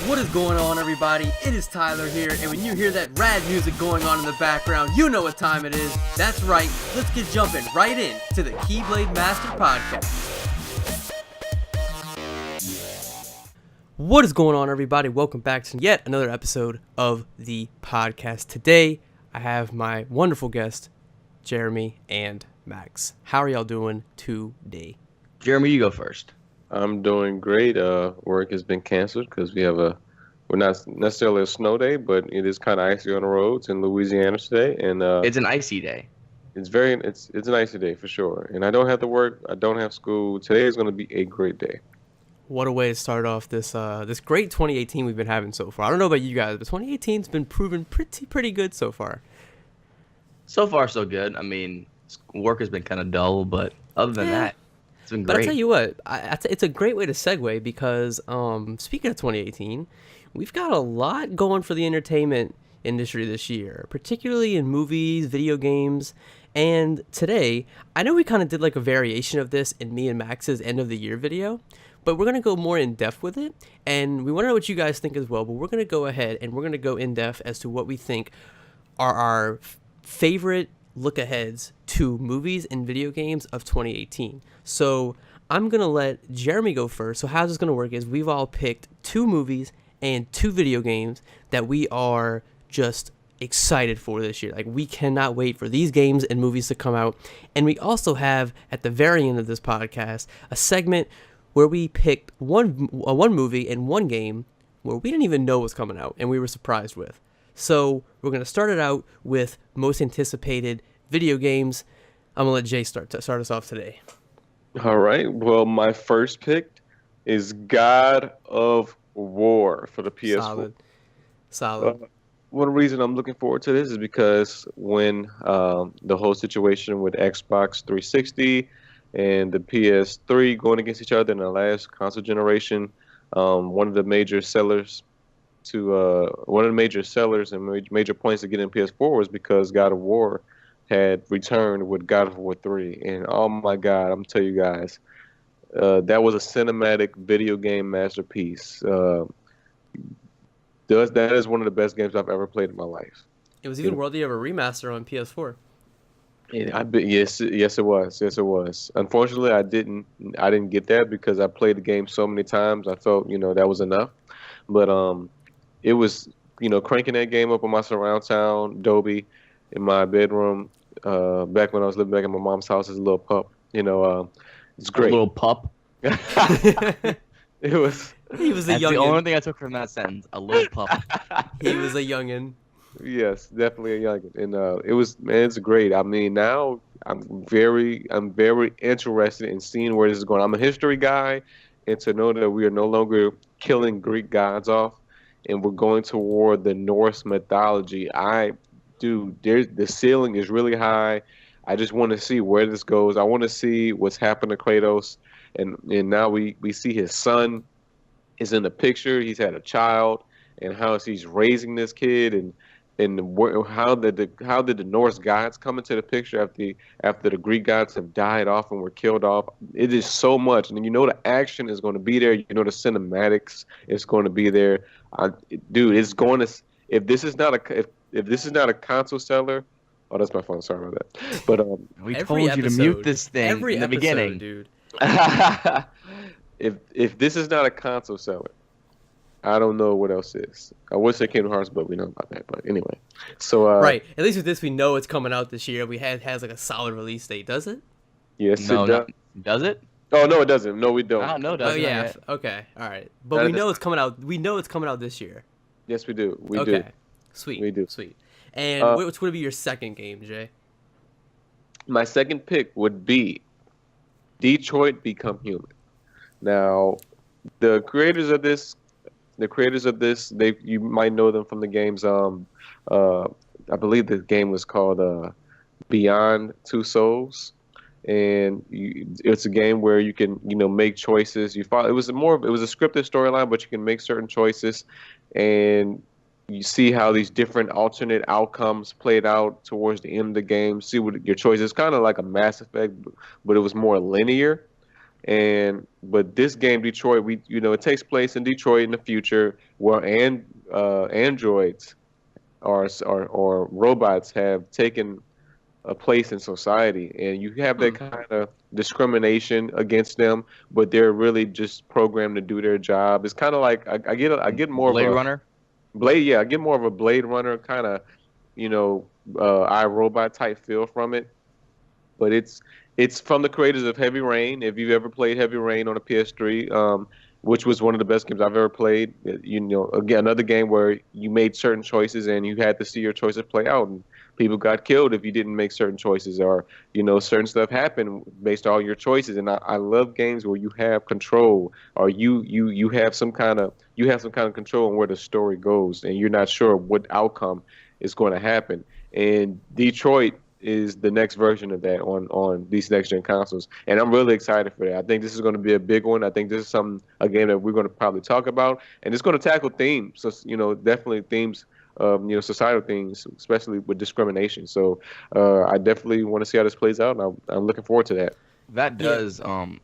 What is going on, everybody? It is Tyler here, and when you hear that rad music going on in the background, you know what time it is. That's right, let's get jumping right in to the Keyblademaster podcast. What is going on, everybody? Welcome back to yet another episode of the podcast. Today, I have my wonderful guests, Jeremy and Max. How are y'all doing today? Jeremy, you go first. I'm doing great. Work has been canceled because we're not necessarily a snow day, but it is kind of icy on the roads in Louisiana today, and It's an icy day. it's an icy day for sure. And I don't have to work. I don't have school. Today is going to be a great day. What a way to start off this great 2018 we've been having so far. I don't know about you guys, but 2018's been proven pretty good so far. So far, so good. I mean, work has been kind of dull, but other than that, it's been great. But I'll tell you what, it's a great way to segue because speaking of 2018, we've got a lot going for the entertainment industry this year, particularly in movies, video games, and today, I know we kind of did like a variation of this in me and Max's end of the year video, but we're going to go more in depth with it, and we want to know what you guys think as well, but we're going to go ahead and we're going to go in depth as to what we think are our favorite look aheads to movies and video games of 2018. So I'm going to let Jeremy go first. So how this is going to work is we've all picked 2 movies and 2 video games that we are just excited for this year. Like, we cannot wait for these games and movies to come out. And we also have, at the very end of this podcast, a segment where we picked one movie and one game where we didn't even know was coming out and we were surprised with. So we're going to start it out with most anticipated video games. I'm going to let Jay start us off today. All right. Well, my first pick is God of War for the PS4. Solid. One reason I'm looking forward to this is because when the whole situation with Xbox 360 and the PS3 going against each other in the last console generation, one of the major sellers and major points to get in PS4 was because God of War had returned with God of War 3. And oh my God, I'm telling you guys, that was a cinematic video game masterpiece. That is one of the best games I've ever played in my life. It was even worthy of a remaster on PS4. Yes, it was. Yes, it was. Unfortunately, I didn't get that because I played the game so many times. I felt, that was enough. But it was, cranking that game up on my surround sound, Dolby, in my bedroom, back when I was living back in my mom's house as a little pup. It's great. A little pup. It was. He was a That's youngin'. the only thing I took from that sentence. A little pup. He was a youngin'. Yes, definitely a youngin', and it's great. I mean, now I'm very interested in seeing where this is going. I'm a history guy, and to know that we are no longer killing Greek gods off, and we're going toward the Norse mythology. The ceiling is really high. I just want to see where this goes. I want to see what's happened to Kratos, and now we see his son is in the picture. He's had a child, and how he's raising this kid, and how did the Norse gods come into the picture after the Greek gods have died off and were killed off? It is so much, and the action is going to be there. The cinematics is going to be there. It's going to. If this is not a console seller, oh, that's my phone. Sorry about that. But We told you to mute this thing in the beginning, dude. If this is not a console seller, I don't know what else is. I would say Kingdom Hearts, but we know about that. But anyway, so right. At least with this, we know it's coming out this year. It has like a solid release date, does it? Yes, no, it does. Does it? Oh no, it doesn't. No, we don't. No, it Oh doesn't. yeah. Okay. All right. But we know it's coming out. We know it's coming out this year. Yes, we do. We okay. do. Sweet. We do. Sweet. And what's going to be your second game, Jay? My second pick would be Detroit Become Human. Now, the creators of this, you might know them from the games. I believe the game was called Beyond Two Souls, and it's a game where you can make choices. It was a scripted storyline, but you can make certain choices, and you see how these different alternate outcomes played out towards the end of the game. See what your choice is. Kind of like a Mass Effect, but it was more linear. But this game, Detroit, it takes place in Detroit in the future where androids or robots have taken a place in society, and you have that kind of discrimination against them, but they're really just programmed to do their job. It's kind of like I get more of Blade a Runner. Blade, yeah, I get more of a Blade Runner kind of, iRobot type feel from it. But it's from the creators of Heavy Rain. If you've ever played Heavy Rain on a PS3, which was one of the best games I've ever played, again, another game where you made certain choices and you had to see your choices play out, and people got killed if you didn't make certain choices, or certain stuff happened based on your choices. And I love games where you have control, or you have some kind of control on where the story goes, and you're not sure what outcome is going to happen. And Detroit is the next version of that on these next gen consoles, and I'm really excited for that. I think this is going to be a big one. I think this is a game that we're going to probably talk about, and it's going to tackle themes. So definitely themes, societal things, especially with discrimination. So I definitely want to see how this plays out, and I'm looking forward to that. That does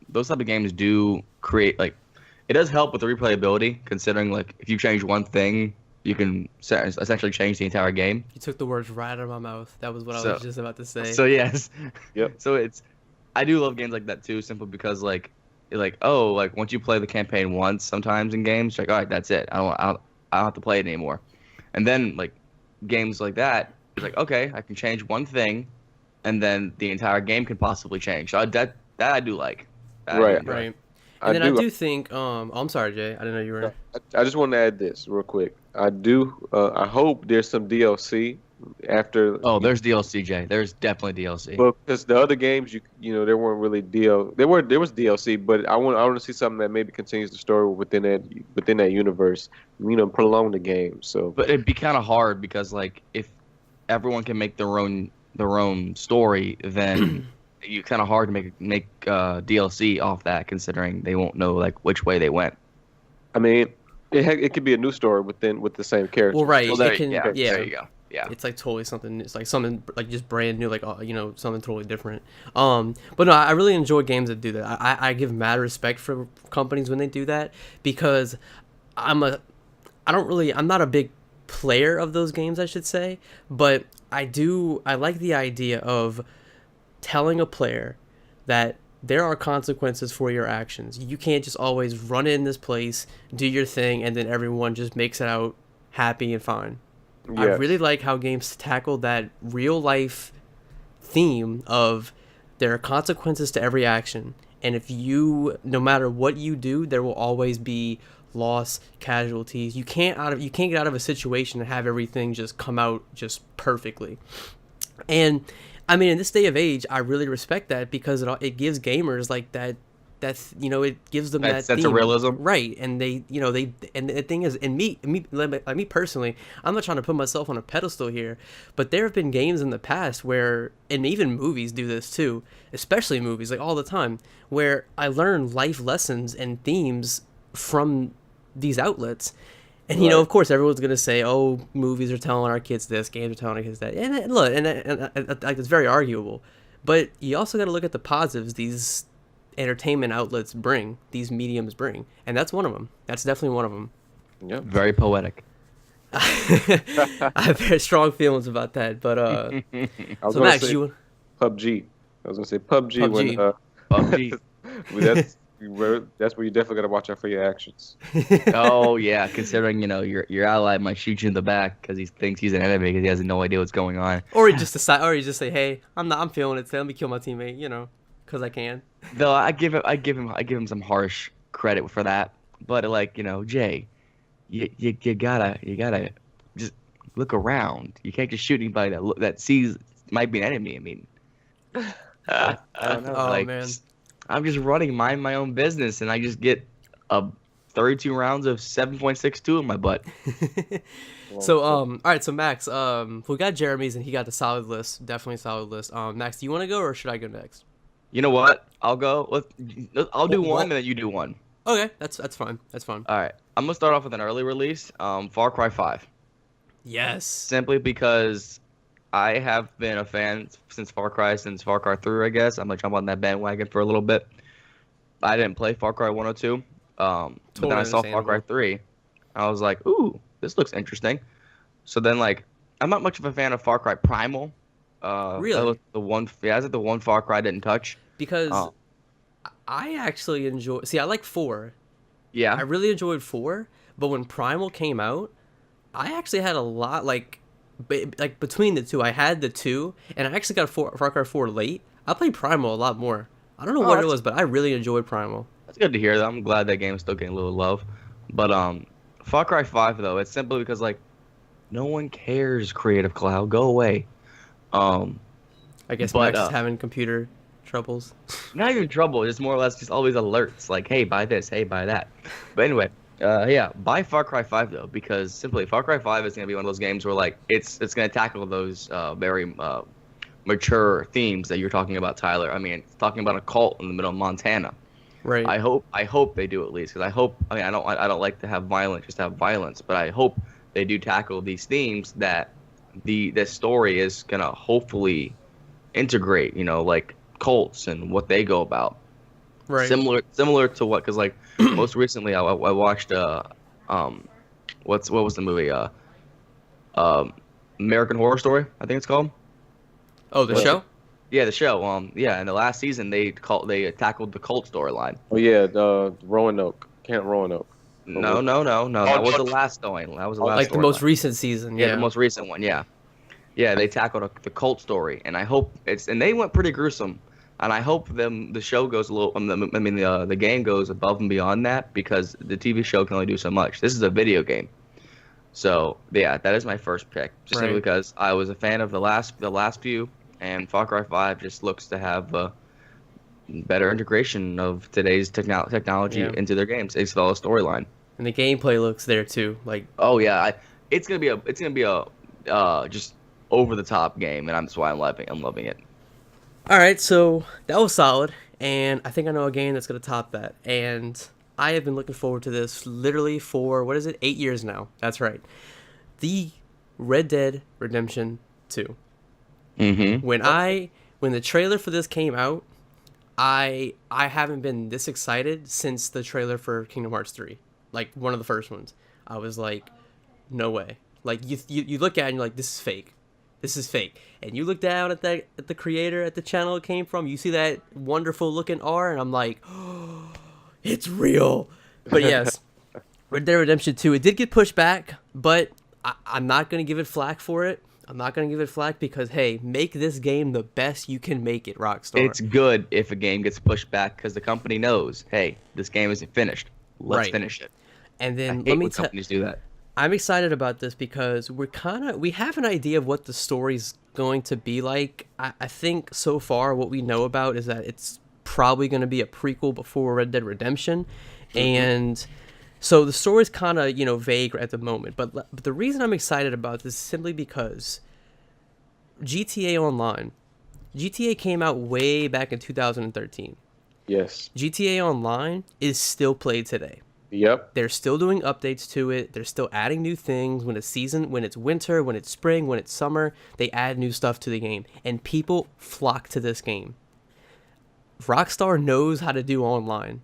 those type of games do create it does help with the replayability, considering if you change one thing, you can essentially change the entire game. You took the words right out of my mouth. That was what I was just about to say. So yes. Yep. So I do love games like that too, simply because once you play the campaign once, sometimes in games, all right, that's it. I don't have to play it anymore. And then games like that, it's okay, I can change one thing, and then the entire game can possibly change. So that I do like. Right. And then I do think, I'm sorry, Jay. I didn't know you were. I just want to add this real quick. I hope there's some DLC after. Oh, there's DLC, Jay. There's definitely DLC. Well, because the other games, there weren't really there was DLC, but I want to see something that maybe continues the story within that universe. Prolong the game. So. But it'd be kind of hard because if everyone can make their own story, then it's kind of hard to make DLC off that, considering they won't know which way they went. I mean, it could be a new story with the same character. Well, right. There it can, there you go. Yeah. It's totally something. It's something just brand new, something totally different. But no, I really enjoy games that do that. I give mad respect for companies when they do that, because I'm not a big player of those games, I should say, but I like the idea of telling a player that there are consequences for your actions. You can't just always run in this place, do your thing, and then everyone just makes it out happy and fine. Yes. I really like how games tackle that real life theme of there are consequences to every action, and no matter what you do, there will always be loss, casualties. You can't get out of a situation and have everything just come out just perfectly. And I mean, in this day of age, I really respect that, because it gives gamers it gives them that sense theme. of realism, right? And and the thing is, and me personally, I'm not trying to put myself on a pedestal here, but there have been games in the past where, and even movies do this too, especially movies, all the time, where I learn life lessons and themes from these outlets. And right. Of course, everyone's gonna say, "Oh, movies are telling our kids this, games are telling our kids that." And look, and it's very arguable, but you also got to look at the positives these entertainment outlets bring, these mediums bring, and that's one of them. That's definitely one of them. Yeah, very poetic. I have very strong feelings about that, but so Max, PUBG. I was gonna say PUBG. PUBG. That's where you definitely got to watch out for your actions. Oh yeah, considering your ally might shoot you in the back because he thinks he's an enemy because he has no idea what's going on. Or he just say, "Hey, I'm feeling it. So let me kill my teammate," because I can. Though I give him some harsh credit for that, but Jay, you gotta just look around. You can't just shoot anybody that sees might be an enemy. I mean, I don't know. Oh man. I'm just running my own business, and I just get 32 rounds of 7.62 in my butt. So all right, so Max, we got Jeremy's, and he got the solid list, definitely solid list. Max, do you want to go, or should I go next? You know what? I'll go. I'll do one, and then you do one. Okay, that's fine. That's fine. All right, I'm gonna start off with an early release. Far Cry 5. Yes. Simply because I have been a fan since Far Cry 3, I guess. I'm gonna jump on that bandwagon for a little bit. I didn't play Far Cry 1 or 2. But then Totally I saw Far Cry understandable. 3. I was like, ooh, this looks interesting. So then, like, I'm not much of a fan of Far Cry Primal. That was Really, the one. Yeah, that's the one Far Cry I didn't touch. because Uh, I actually enjoy. See, I like four. I yeah, really enjoyed four, but when Primal came out, I actually had a lot like between the two. I had the two, and I actually got Far Cry 4 late. I played Primal a lot more. I don't know oh, what it was, but I really enjoyed Primal. that's good to hear. Though. I'm glad that game's still getting a little love. But Far Cry 5 though, it's simply because like no one cares. Creative Cloud, go away. Um, I guess but Max is having computer troubles. not even trouble. It's more or less just always alerts like, hey, buy this, hey, buy that. But anyway, yeah, buy Far Cry 5 though, because simply Far Cry 5 is gonna be one of those games where like it's gonna tackle those very mature themes that you're talking about, Tyler. I mean, it's talking about a cult in the middle of Montana. Right. I hope they do at least, because I mean I don't like to have violence just to have violence, but I hope they do tackle these themes that this story is gonna hopefully integrate, like cults and what they go about. Right. Similar to what, because like most recently I watched um what was the movie um American Horror Story, I think it's called. Oh, the What? show? Yeah, the show. Yeah, in the last season they tackled the cult storyline. Oh yeah, Roanoke, Camp Roanoke. Or No, was no, no, no. Oh, That was no. the last story. That was the Oh, last Like the most storyline. recent season, Yeah, the yeah. most recent one. Yeah, yeah. They tackled the cult story, and I hope and they went pretty gruesome. And I hope the show goes a little. I mean, the game goes above and beyond that, because the TV show can only do so much. This is a video game, so yeah, that is my first pick, just simply Right. because I was a fan of the last few, and Far Cry 5 just looks to have better integration of today's technology Yeah. into their games, as well as storyline. And the gameplay looks there too. Like, Oh yeah, it's gonna be a just over the top game, and that's why I'm loving it. all right, so that was solid, and I think I know a game that's gonna top that. And I have been looking forward to this literally for what is it, 8 years now? That's right. The Red Dead Redemption 2. Mm-hmm. When the trailer for this came out, I haven't been this excited since the trailer for Kingdom Hearts 3. Like one of the first ones. I was like, no way. Like you look at it and you're like, this is fake. This is fake. And you look down at the creator, at the channel it came from, you see that wonderful looking R, and I'm like, oh, it's real. But yes, Red Dead Redemption 2, it did get pushed back, but I'm not gonna give it flack for it. I'm not gonna give it flack because hey, make this game the best you can make it, Rockstar. It's good if a game gets pushed back, because the company knows, hey, this game isn't finished. Let's Right. finish it. And I then hate when companies do that. I'm excited about this because we have an idea of what the story's going to be like. I think so far what we know about is that it's probably going to be a prequel before Red Dead Redemption, and so the story's kind of vague at the moment. But the reason I'm excited about this is simply because GTA Online, GTA came out way back in 2013. Yes. GTA Online is still played today. Yep. They're still doing updates to it. They're still adding new things when it's winter, when it's spring, when it's summer. They add new stuff to the game, and people flock to this game. Rockstar knows how to do online.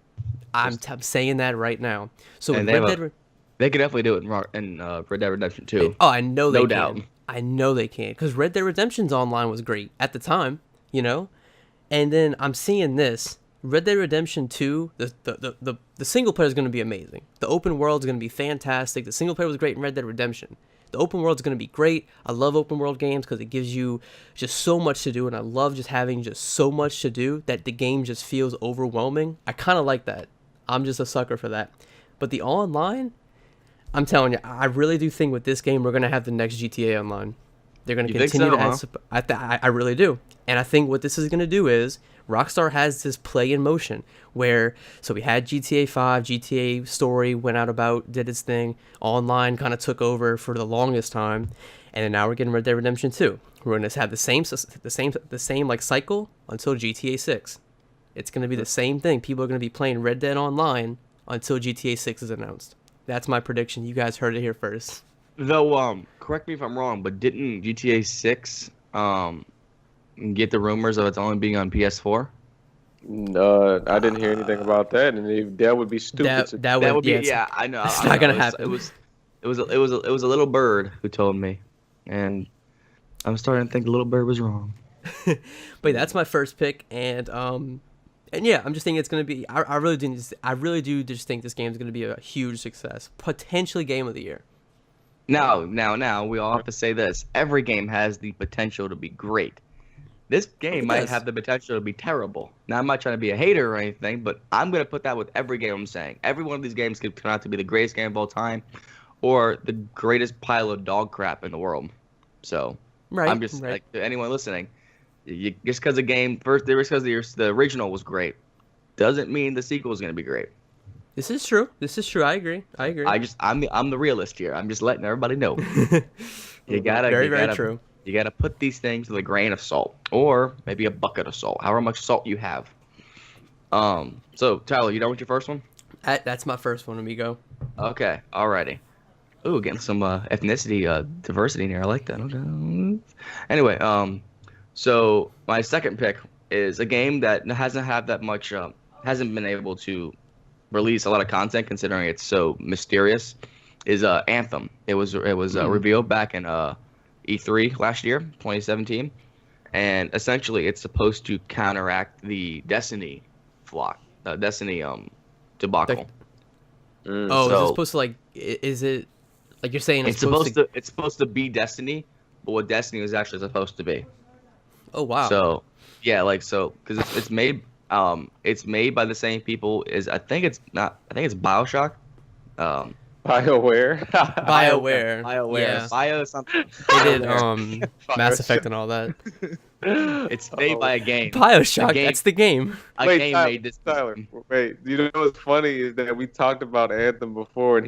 I'm saying that right now. So And with Red Dead, they could definitely do it in Red Dead Redemption 2. oh, I know they No can. doubt. I know they can because Red Dead Redemption's online was great at the time, And then I'm seeing this. Red Dead Redemption 2, the single player is going to be amazing. The open world is going to be fantastic. The single player was great in Red Dead Redemption. The open world is going to be great. I love open world games because it gives you just so much to do, and I love just having just so much to do that the game just feels overwhelming. I kind of like that. I'm just a sucker for that. But the online, I'm telling you, I really do think with this game we're going to have the next GTA Online. They're going to You think continue so, to add. I really do, and I think what this is going to do is Rockstar has this play in motion where so we had GTA 5, GTA Story went out did its thing, online kind of took over for the longest time, and then now we're getting Red Dead Redemption 2. We're going to have the same like cycle until GTA 6. It's going to be the same thing. People are going to be playing Red Dead Online until GTA 6 is announced. That's my prediction. You guys heard it here first. Though, correct me if I'm wrong, but didn't GTA 6 get the rumors of it's only being on PS4? I didn't hear anything about that, and that would be stupid. That That would would be, yeah, yeah, I know. it's I not know. gonna happen. It was a little bird who told me, and I'm starting to think the little bird was wrong. But that's my first pick, and yeah, I'm just thinking it's gonna be. I really do just think this game is gonna be a huge success, potentially game of the year. Now, we all have to say this: every game has the potential to be great. This game It might does. have the potential to be terrible. Now, I'm not trying to be a hater or anything, but I'm gonna put that with every game I'm saying. Every one of these games could turn out to be the greatest game of all time, or the greatest pile of dog crap in the world. So, Right, I'm just right. like to anyone listening. Just because the original was great, doesn't mean the sequel is gonna be great. This is true. This is true. I agree. I agree. I'm the realist here. I'm just letting everybody know. You gotta Very, you very gotta, true. You gotta put these things with a grain of salt, or maybe a bucket of salt, however much salt you have. So Tyler, you done with your first one? That's my first one, amigo. Okay, alrighty. Ooh, getting some ethnicity diversity in here. I like that. Okay. Anyway, so my second pick is a game that hasn't had that much, hasn't been able to release a lot of content considering it's so mysterious. Is Anthem. It was revealed back in E3 last year, 2017, and essentially it's supposed to counteract the Destiny debacle. Oh, is it So- supposed to Is it like you're saying It's supposed to be Destiny, but what Destiny was actually supposed to be. Oh wow. So yeah, because it's made by the same people as I think it's BioShock. BioWare. BioWare. BioWare. Yeah. Bio something. They did BioWare. Mass Effect and all that. It's made by a game. BioShock. game- That's the game. A Wait, game Tyler, made this. Tyler, wait. You know what's funny is that we talked about Anthem before, and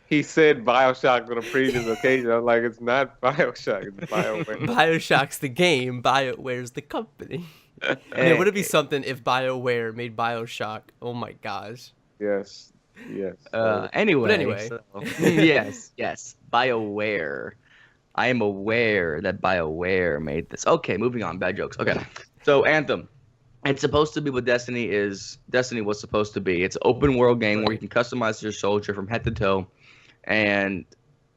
he said BioShock on a previous occasion. I'm like, it's not BioShock, it's BioWare. BioShock's the game. BioWare's the company. Man, would it be something if BioWare made BioShock? Oh my gosh. Yes, yes. Anyway. But So, yes. BioWare. I am aware that BioWare made this. Okay, moving on. Bad jokes. Okay. So Anthem. It's supposed to be what Destiny was supposed to be. It's an open world game where you can customize your soldier from head to toe, and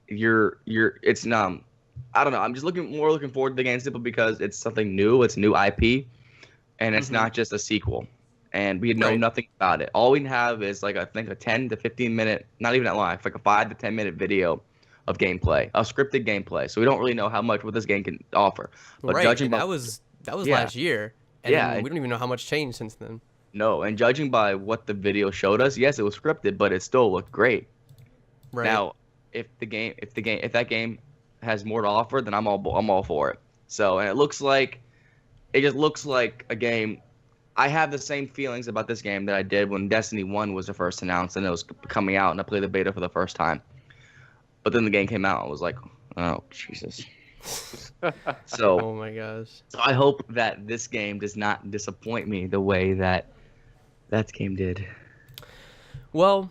it's I don't know. I'm just looking forward to the game simply because it's something new. It's new IP, and it's not just a sequel. And we know nothing about it. All we have is I think a 10 to 15 minute, not even that long, like a 5 to 10 minute video of gameplay, of scripted gameplay. So we don't really know what this game can offer. But judging by that was Yeah. last year. And Yeah. we don't even know how much changed since then. No, and judging by what the video showed us, yes, it was scripted, but it still looked great. Right. Now, if that game has more to offer, then I'm all for it. So, and it just looks like a game. I have the same feelings about this game that I did when Destiny 1 was first announced and it was coming out, and I played the beta for the first time. But then the game came out, and I was like, oh Jesus. So Oh my gosh. So I hope that this game does not disappoint me the way that game did. Well,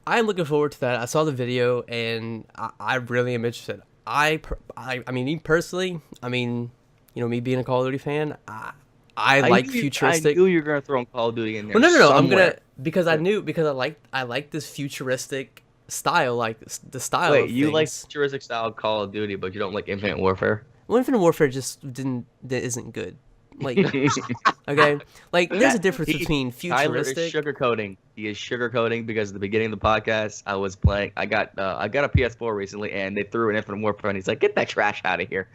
I'm looking forward to that. I saw the video, and I really am interested. I mean, me personally, me being a Call of Duty fan, I like futuristic. I knew you were gonna throw Call of Duty in there. Well, no. I'm somewhere. gonna because I like this futuristic style, like the style. Wait, of you like things. futuristic style Call of Duty, but you don't like Infinite Warfare? Well, Infinite Warfare just isn't good. Like, okay, like there's a difference between Tyler is futuristic. sugarcoating. He is sugarcoating because at the beginning of the podcast, I was playing. I got a PS4 recently, and they threw an Infinite Warfare, and he's like, "Get that trash out of here."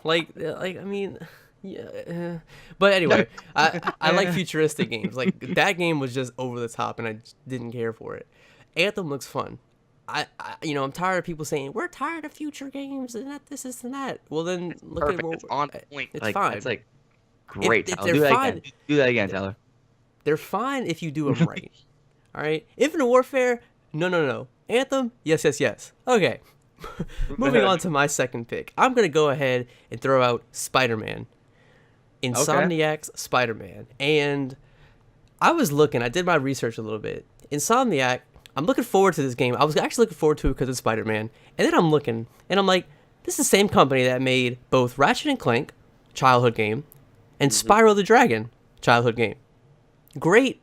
I mean, yeah. But anyway, I like futuristic games. Like that game was just over the top, and I just didn't care for it. Anthem looks fun. I'm tired of people saying we're tired of future games and that this and that. Well, then look Perfect. at what It's on point. It's fine. It's like great. If Tyler. they're Do that fine- again. Do that again, Tyler. They're fine if you do them right. All right. Infinite Warfare, no. Anthem, yes. Okay. Moving on to my second pick. I'm gonna go ahead and throw out Spider-Man. Insomniac's Spider-Man. And I did my research a little bit. Insomniac, I'm looking forward to this game. I was actually looking forward to it because it's Spider-Man. And then I'm looking, and I'm like, this is the same company that made both Ratchet and Clank, childhood game, and Spyro the Dragon, childhood game. great,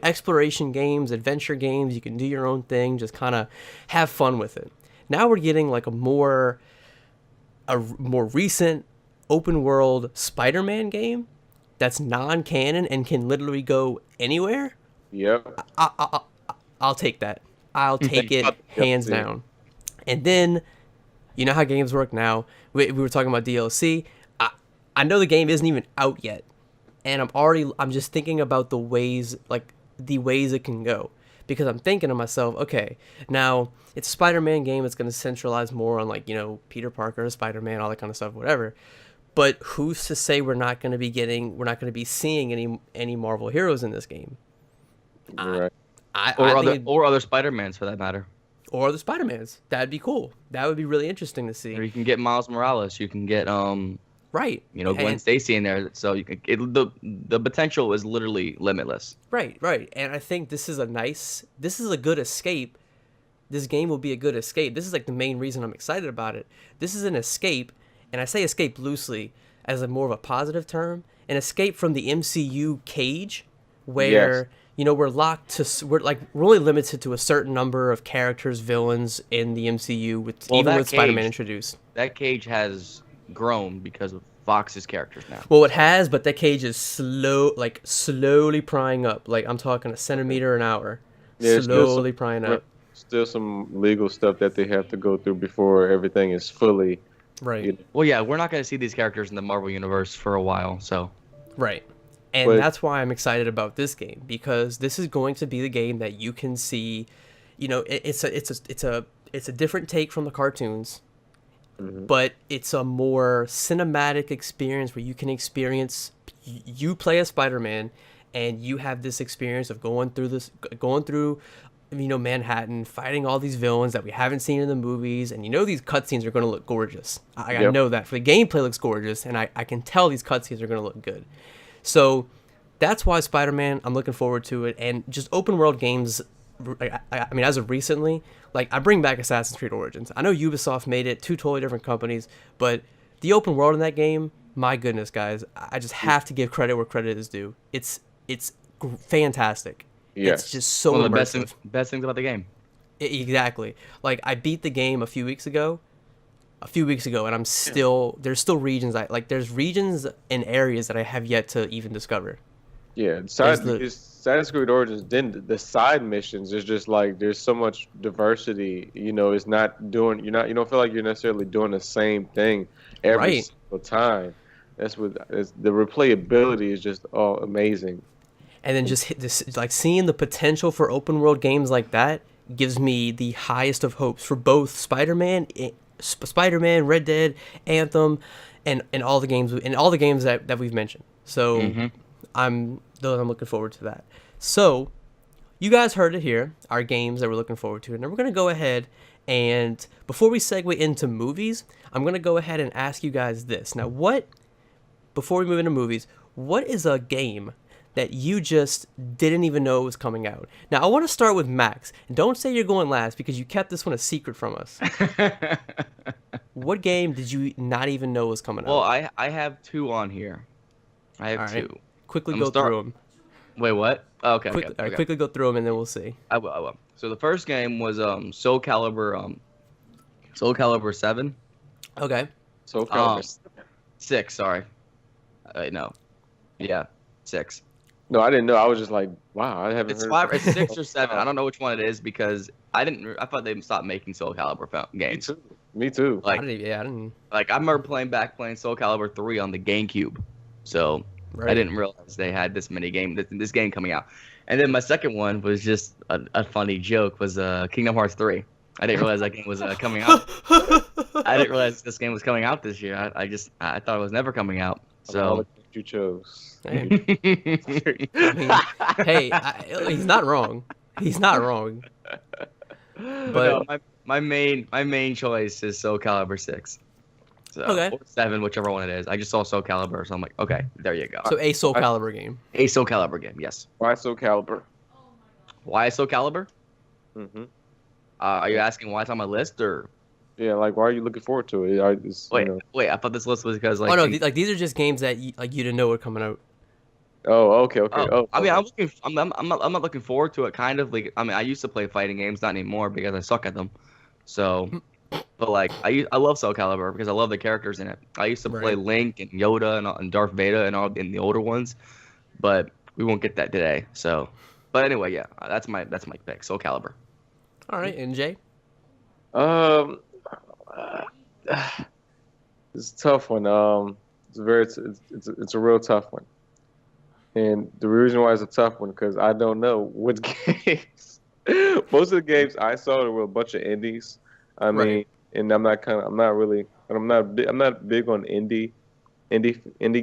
exploration games, adventure games. You can do your own thing, just kind of have fun with it. Now we're getting like a more recent open world Spider-Man game that's non-canon and can literally go anywhere. Yep. I'll take that. I'll take it Yep, hands same. down. And then, you know how games work now. We were talking about DLC. I know the game isn't even out yet, and I'm just thinking about the ways it can go, because I'm thinking to myself, okay, now it's a Spider-Man game. It's going to centralize more on Peter Parker, Spider-Man, all that kind of stuff, whatever. But who's to say we're not going to be seeing any Marvel heroes in this game? Right. Or I think or other Spider-Mans for that matter. or the Spider-Mans. That'd be cool. That would be really interesting to Or see. you can get Miles Morales. You can get Right. Gwen And- Stacy in there. So the potential is literally limitless. Right. And I think this is a good escape. This game will be a good escape. This is like the main reason I'm excited about it. This is an escape, and I say escape loosely as a more of a positive term, an escape from the MCU cage where we're only limited to a certain number of characters, villains in the MCU Well, even that with Spider-Man cage- introduced. That cage has grown because of Fox's characters now. Well, it has, but that cage is slowly prying up. Like I'm talking a centimeter an hour, Yeah, there's still slowly prying up. Still some legal stuff that they have to go through before everything is fully. Right. You know, Well, yeah, we're not going to see these characters in the Marvel universe for a while, so Right. And But- that's why I'm excited about this game, because this is going to be the game that you can see, it's a different take from the cartoons, but it's a more cinematic experience where you can experience you play as Spider-Man and you have this experience of going through Manhattan, fighting all these villains that we haven't seen in the movies, and these cutscenes are going to look gorgeous. I Yep. know that. For the gameplay looks gorgeous, and I can tell these cutscenes are going to look good. So that's why Spider-Man, I'm looking forward to it. And just open world games, I mean, as of recently, I bring back Assassin's Creed Origins. I know Ubisoft made it, two totally different companies, but the open world in that game, my goodness, guys, I just have to give credit where credit is due. It's fantastic. Yes. It's just so one of the immersive. best things about the game. Exactly. I beat the game a few weeks ago, and I'm still there's still regions there's regions and areas that I have yet to even discover. Yeah, the- Assassin's Creed Origins. Then the side missions is just there's so much diversity. It's not doing. You don't feel like you're necessarily doing the same thing every Right. single time. The replayability is just amazing. And then just hit this, seeing the potential for open world games like that gives me the highest of hopes for both Spider-Man, Red Dead, Anthem, and all the games that we've mentioned. So I'm looking forward to that. So you guys heard it here, our games that we're looking forward to, and then we're gonna go ahead and before we segue into movies, I'm gonna go ahead and ask you guys this. Now, before we move into movies, what is a game that you just didn't even know was coming out? Now, I want to start with Max. And don't say you're going last because you kept this one a secret from us. What game did you not even know was coming Well, out? I have two on here. I have All right. two. Quickly I'm go gonna start- through them. Wait, what? Oh, okay, okay, All right, okay. quickly go through them and then we'll see. I will. So the first game was Soul Calibur 7. Okay. So far, 6, sorry. No. Yeah, 6. no, I didn't know. I was just like, wow, I haven't It's heard. 5 or 6 or 7. I don't know which one it is because I thought they stopped making Soul Calibur Me games. too. Me too. I Like didn't. I remember playing Soul Calibur 3 on the GameCube. So Right. I didn't realize they had this game coming out. And then my second one was just a funny joke was Kingdom Hearts 3. I didn't realize that game was coming out. I didn't realize this game was coming out this year. I thought it was never coming out. Of all the So games you chose. Hey, he's not wrong. He's not wrong. but no, my main choice is Soul Calibur 6. So, Okay. Or 7, whichever one it is. I just saw Soul Calibur, so I'm like, okay, there you go. So a Soul Calibur game. A Soul Calibur game, yes. Why Soul Calibur? Why Soul Calibur? Hmm. Are you asking why it's on my list, or Yeah, why are you looking forward to it? wait? I thought this list was because Oh no, these are just games that you didn't know were coming out. Oh, okay, okay. Oh, Oh, I mean, okay. I'm not looking forward to it. Kind of like, I mean, I used to play fighting games, not anymore because I suck at them. So, but like, I love Soul Calibur because I love the characters in it. I used to play Right. Link and Yoda and Darth Vader and all in the older ones, but we won't get that today. So, but anyway, yeah, that's my pick, Soul Calibur. All right, and Jay. Um, uh, it's a tough one. It's a real tough one. And the reason why it's a tough one because I don't know what games. Most of the games I saw were a bunch of indies. I Right. mean, and I'm not really, I'm not big on indie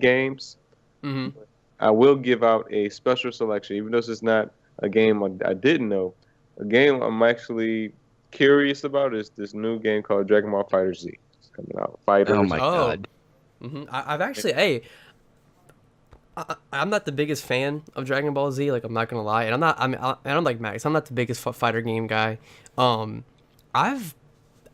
games. Mm-hmm. I will give out a special selection, even though this is not a game I didn't know. A game I'm actually curious about is this new game called Dragon Ball Fighter Z. It's coming out. Oh Fighters. my Oh. God. I've actually, hey, I'm not the biggest fan of Dragon Ball Z. Like, I'm not gonna lie, and I'm like Max. I'm not the biggest fighter game guy. Um, I've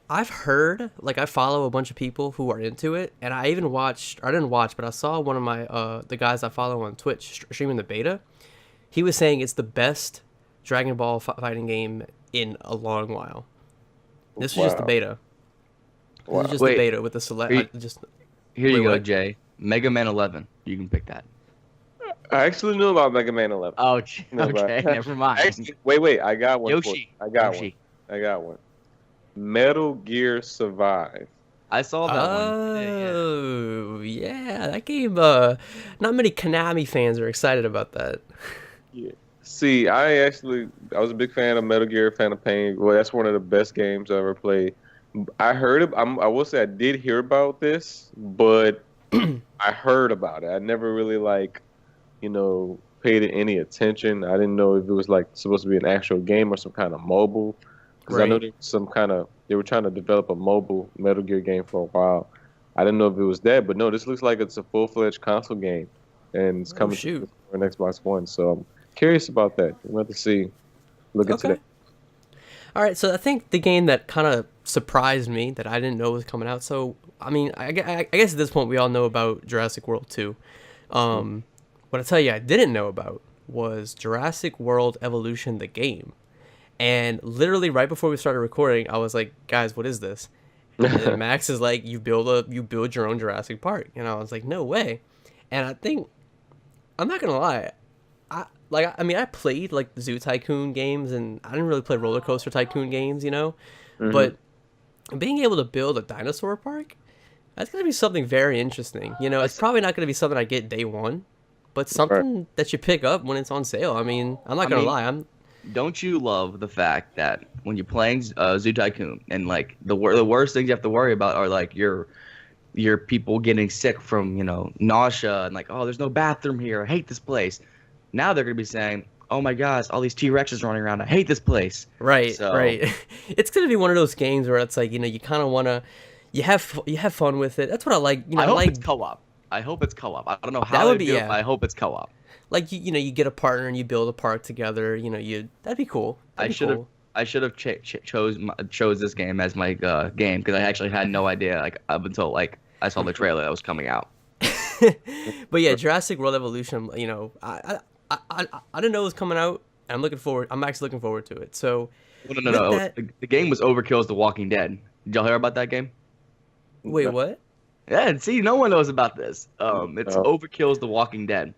I've heard, like, I follow a bunch of people who are into it, and I even watched, or I didn't watch, but I saw one of my the guys I follow on Twitch streaming the beta. He was saying it's the best Dragon Ball fighting game in a long while. This was just the Wow. beta. This was Wow. just the Wait, beta with the select. here, Just here wait, you go, what? Jay. Mega Man 11. You can pick that. I actually knew about Mega Man 11. Oh, Knew about- okay. Never mind. Actually, wait. I got one. For you. Yoshi. I got Yoshi. one. I got one. Metal Gear Survive. I saw that one. Oh, yeah, that game. Not many Konami fans are excited about that. Yeah. See, I was a big fan of Metal Gear, fan of Pain. Well, that's one of the best games I ever played. I will say I did hear about this, but I heard about it. I never really paid it any attention. I didn't know if it was like supposed to be an actual game or some kind of mobile. Because I know Right. there was they were trying to develop a mobile Metal Gear game for a while. I didn't know if it was that, but no, this looks like it's a full-fledged console game, and it's Oh, coming shoot. to an Xbox One. So I'm curious about that. We'll have to see, look into Okay. that. All right, so I think the game that kind of surprised me that I didn't know was coming out. So I mean, I guess at this point we all know about Jurassic World 2. What I tell you I didn't know about was Jurassic World Evolution, the game. And literally right before we started recording, I was like, guys, what is this? And then Max is like, you build your own Jurassic Park, and I was like, no way. And I think I'm not gonna lie, I mean I played like the Zoo Tycoon games, and I didn't really play Roller Coaster Tycoon games, Mhm. but being able to build a dinosaur park, that's gonna be something very interesting. It's probably not gonna be something I get day one, but something that you pick up when it's on sale. I mean, I'm not gonna lie, Don't you love the fact that when you're playing Zoo Tycoon and like the worst things you have to worry about are like your people getting sick from nausea and like, oh, there's no bathroom here, I hate this place. Now they're gonna be saying, oh my gosh, all these T-Rexes running around, I hate this place. right, So right. It's gonna be one of those games where it's like you kind of wanna you have fun with it. That's what I like. I I hope like it's co-op. I hope it's co-op. I don't know that how would they be do it, but I hope it's co-op. like you get a partner and you build a park together. That'd be cool. I That'd be should have cool. I should have chose this game as my game because I actually had no idea like up until like I saw the trailer that was coming out. But yeah, Jurassic World Evolution. I didn't know it was coming out. And I'm actually looking forward to it. So No, no, with no. that, The game was Overkill's The Walking Dead. Did y'all hear about that game? wait, what? Yeah, and see, no one knows about this. It's Oh. Overkill's The Walking Dead.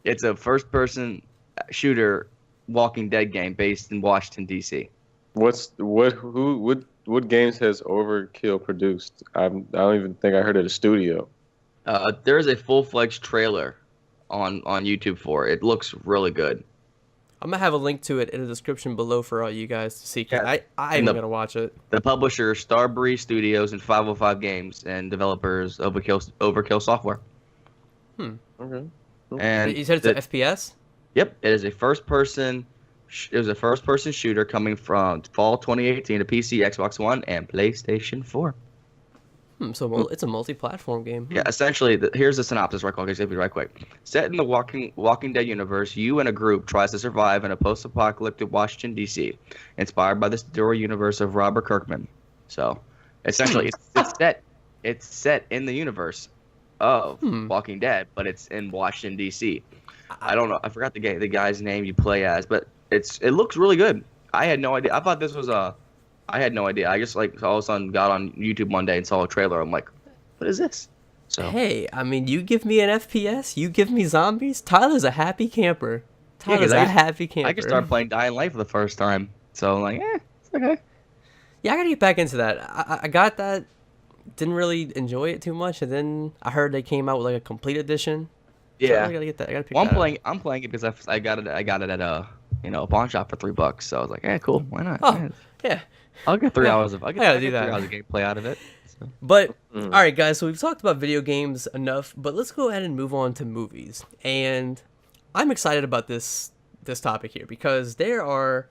It's a first-person shooter Walking Dead game based in Washington D.C. What games has Overkill produced? I don't even think I heard of the studio. There's a full-fledged trailer on YouTube for it. It looks really good. I'm gonna have a link to it in the description below for all you guys to see. 'Cause Yeah. I'm And the- gonna watch it. The publisher Starbreeze Studios and 505 Games and developers Overkill Software. Okay. And You said it's an FPS. yep, it is a first-person. It was a first-person shooter coming from fall 2018 to PC, Xbox One, and PlayStation 4. So it's a multi-platform game. Yeah, essentially, here's the synopsis right quick. Set in the Walking Dead universe, you and a group tries to survive in a post-apocalyptic Washington, D.C., inspired by the story universe of Robert Kirkman. So, essentially, it's set in the universe. of Hmm. Walking Dead, but it's in Washington D.C. I I, don't know. I forgot the guy's name you play as, but it looks really good. I had no idea. I thought this was a. I had no idea. I just like all of a sudden got on YouTube one day and saw a trailer. I'm like, what is this? So hey, I mean, you give me an FPS, you give me zombies. Tyler's a happy camper. yeah, because Tyler's a happy I just camper. started playing Dying Light for the first time. So I'm like, it's okay. Yeah, I gotta get back into that. I got that. Didn't really enjoy it too much, and then I heard they came out with like a complete edition. So I Yeah. really gotta get that. I gotta pick Well, that up. I'm playing it because I got it. I got it at a pawn shop for $3. So I was like, cool. Why not? Oh, Yeah. yeah. I'll get 3 Yeah, hours of. I gotta do 3 hours that. of gameplay out of it. So. But Mm. all right, guys. So we've talked about video games enough, but let's go ahead and move on to movies. And I'm excited about this topic here because there are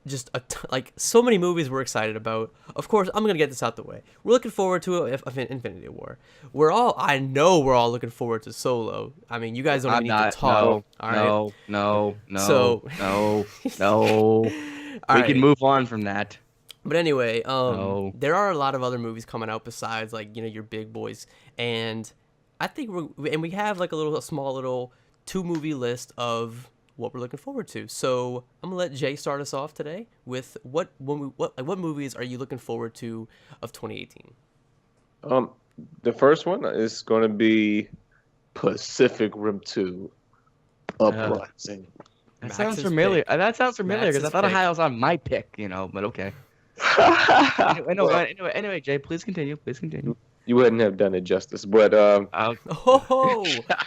just like so many movies we're excited about. Of course, I'm gonna get this out the way. We're looking forward to Infinity War. I know we're all looking forward to Solo. I mean, you guys don't I'm even need not. to talk. No. All right. No. So- No. All We right. can move on from that. But anyway, No. there are a lot of other movies coming out besides like your big boys, and I think we have like a small little 2 movie list of what we're looking forward to. So I'm gonna let Jay start us off today with what movies are you looking forward to of 2018? The first one is going to be Pacific Rim 2 Uprising. That sounds Max's familiar. pick. That sounds familiar because I Max's thought pick. I was on my pick, but okay. Anyway, Jay, please continue. Please continue. You wouldn't have done it justice, but Oh,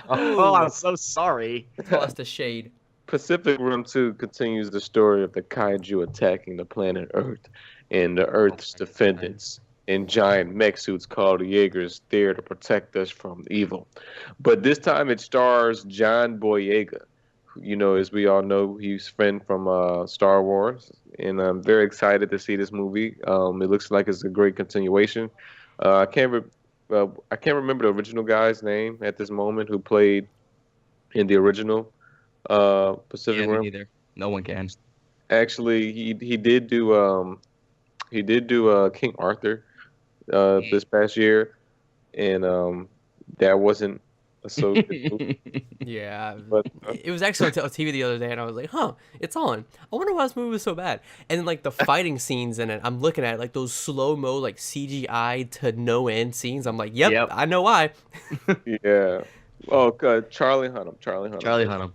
Oh, I'm so sorry. toss the shade. Pacific Rim 2 continues the story of the kaiju attacking the planet Earth and the Earth's defendants in giant mech suits called the Jaegers there to protect us from evil. But this time it stars John Boyega. As we all know, he's friend from Star Wars, and I'm very excited to see this movie. It looks like it's a great continuation. I can't remember the original guy's name at this moment who played in the original Pacific Yeah, me Rim. neither. No one can. Actually, he did do King Arthur this past year, and that wasn't a so good movie. Yeah, But it was actually on TV the other day, and I was like, "Huh, it's on. I wonder why this movie was so bad." And then like the fighting scenes in it, I'm looking at like those slow mo, like CGI to no end scenes. I'm like, "Yep, Yep. I know why." yeah. Oh, Charlie Hunnam. Charlie Hunnam.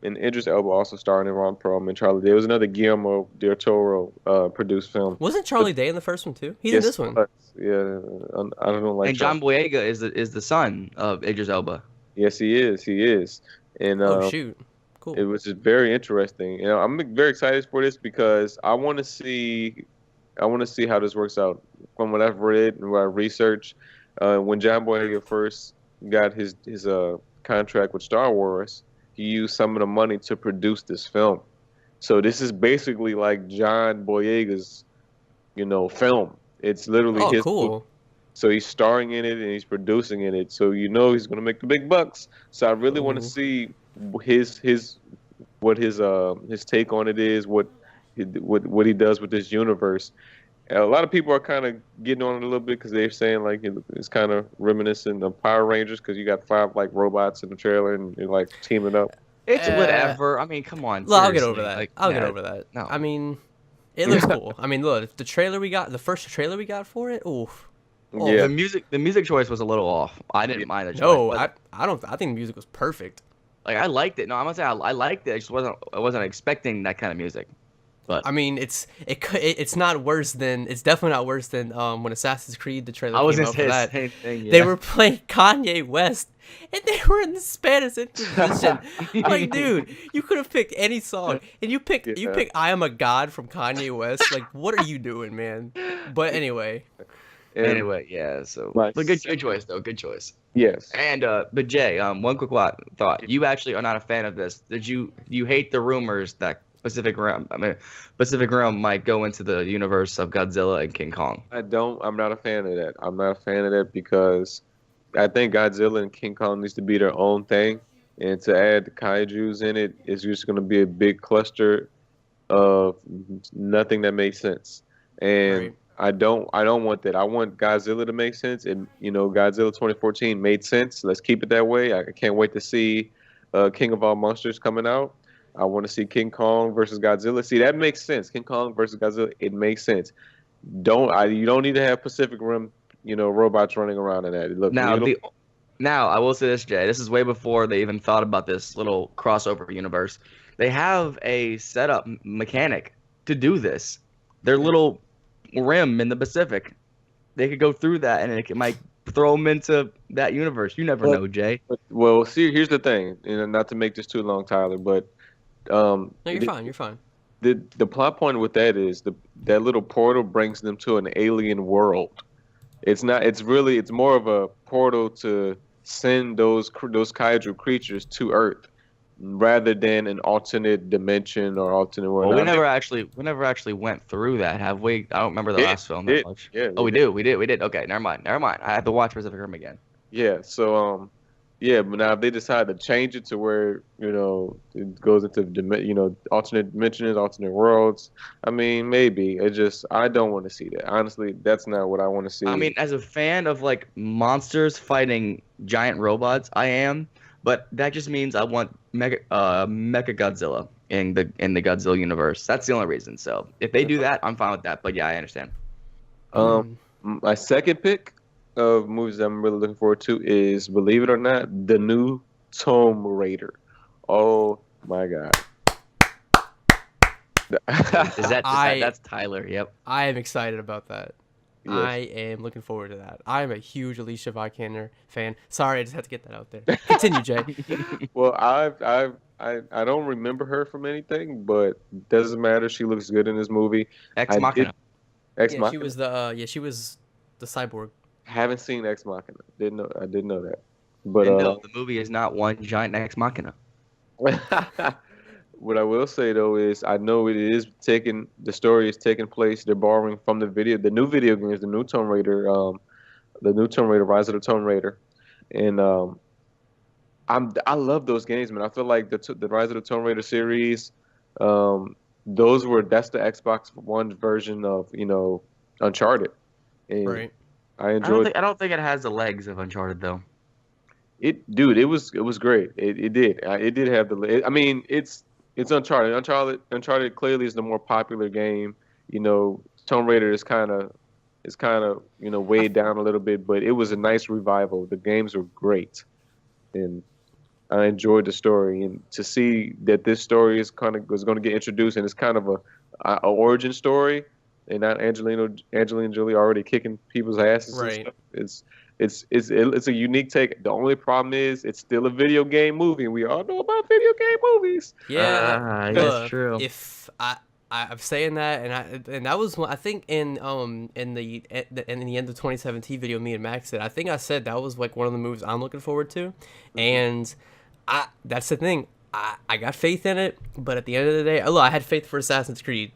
And Idris Elba also starring in Ron Perlman and Charlie Day. It was another Guillermo del Toro produced film. Wasn't Charlie Day in the first one too? He's Yes, in this one. but, yeah, I don't know. Like And John Boyega is the son of Idris Elba. Yes, he is. He is. And Oh shoot, cool. it was just very interesting. I'm very excited for this because I want to see how this works out. From what I've read and what I researched, when John Boyega first got his contract with Star Wars, he used some of the money to produce this film. So this is basically like John Boyega's, film. It's literally Oh, his. cool. So he's starring in it and he's producing in it. So he's going to make the big bucks. So I really want to Ooh. see what his take on it is, what he does with this universe. And a lot of people are kind of getting on it a little bit because they're saying like it's kind of reminiscent of Power Rangers because you got 5 like robots in the trailer and you're like teaming up. It's Uh, whatever. I mean, come on. Well, I'll get seriously. over that. Like, I'll get yeah, over that. no. I mean, it looks cool. I mean, look, the first trailer we got for it. Oof. Oh, Yeah. The music choice was a little off. I didn't mind the choice. No, but, I don't. I think the music was perfect. like I liked it. No, I'm gonna say I liked it. I just wasn't expecting that kind of music. But I mean, it's not worse than it's definitely not worse than when Assassin's Creed the trailer I was came gonna out say for the that. same thing. They yeah. were playing Kanye West, and they were in the Spanish Inquisition. Like, dude, you could have picked any song, and you picked "I Am a God" from Kanye West. Like, what are you doing, man? But anyway, And- Anyway, yeah. So, Right. but good choice though. Good choice. Yes. And but Jay, one quick thought. You actually are not a fan of this. You hate the rumors that Pacific Rim might go into the universe of Godzilla and King Kong. I'm not a fan of that. I'm not a fan of that because I think Godzilla and King Kong needs to be their own thing. And to add the kaijus in it is just going to be a big cluster of nothing that makes sense. And Right. I don't want that. I want Godzilla to make sense, and Godzilla 2014 made sense. Let's keep it that way. I can't wait to see King of All Monsters coming out. I want to see King Kong versus Godzilla. See, that makes sense. King Kong versus Godzilla, it makes sense. You don't need to have Pacific Rim, robots running around in that. Look, Now the now I will say this, Jay. This is way before they even thought about this little crossover universe. They have a setup mechanic to do this. Their little rim in the Pacific. They could go through that, and might throw them into that universe. You never know, Jay. well, see, here's the thing, not to make this too long, Tyler, but No, you're fine. You're fine. the plot point with that is that little portal brings them to an alien world. It's not. It's more of a portal to send those kaiju creatures to Earth, rather than an alternate dimension or alternate world. Well, we never actually went through that, have we? I don't remember the last film that much. Yeah. Oh, we did. Okay, never mind. I have to watch Pacific Rim again. Yeah. So but now if they decide to change it to where it goes into alternate dimensions, alternate worlds. I mean, maybe I don't want to see that. Honestly, that's not what I want to see. I mean, as a fan of like monsters fighting giant robots, I am. But that just means I want Mecha Godzilla in the Godzilla universe. That's the only reason. So if they do that, I'm fine with that. But yeah, I understand. My second pick of movies I'm really looking forward to is, believe it or not, the new Tomb Raider. Oh my God. That's Tyler? Yep. I am excited about that. Yes. I am looking forward to that. I'm a huge Alicia Vikander fan. Sorry, I just had to get that out there. Continue, Jay. Well, I don't remember her from anything, but doesn't matter. She looks good in this movie. Ex Machina. Ex Yeah, Machina. she was the cyborg. Haven't seen Ex Machina. I didn't know that. But And no, the movie is not one giant Ex Machina. what I will say though is I know the story is taking place. They're borrowing from the new video games, the new Tomb Raider, Rise of the Tomb Raider, and I love those games, man. I feel like the Rise of the Tomb Raider series, that's the Xbox One version of Uncharted, and Right. I enjoyed. I don't think it has the legs of Uncharted though. It was great. It did have I mean, it's Uncharted. Uncharted clearly is the more popular game. Tomb Raider is kind of weighed down a little bit, but it was a nice revival. The games were great, and I enjoyed the story. And to see that this story was going to get introduced, and it's kind of a origin story, and not Angelina Jolie already kicking people's asses. Right. And stuff. It's a unique take. The only problem is it's still a video game movie, and we all know about video game movies. Yeah, that's true. If I'm saying that, and that was I think in the end of 2017 video me and Max said. I think I said that was like one of the movies I'm looking forward to, and that's the thing. I got faith in it, but at the end of the day, look, I had faith for Assassin's Creed,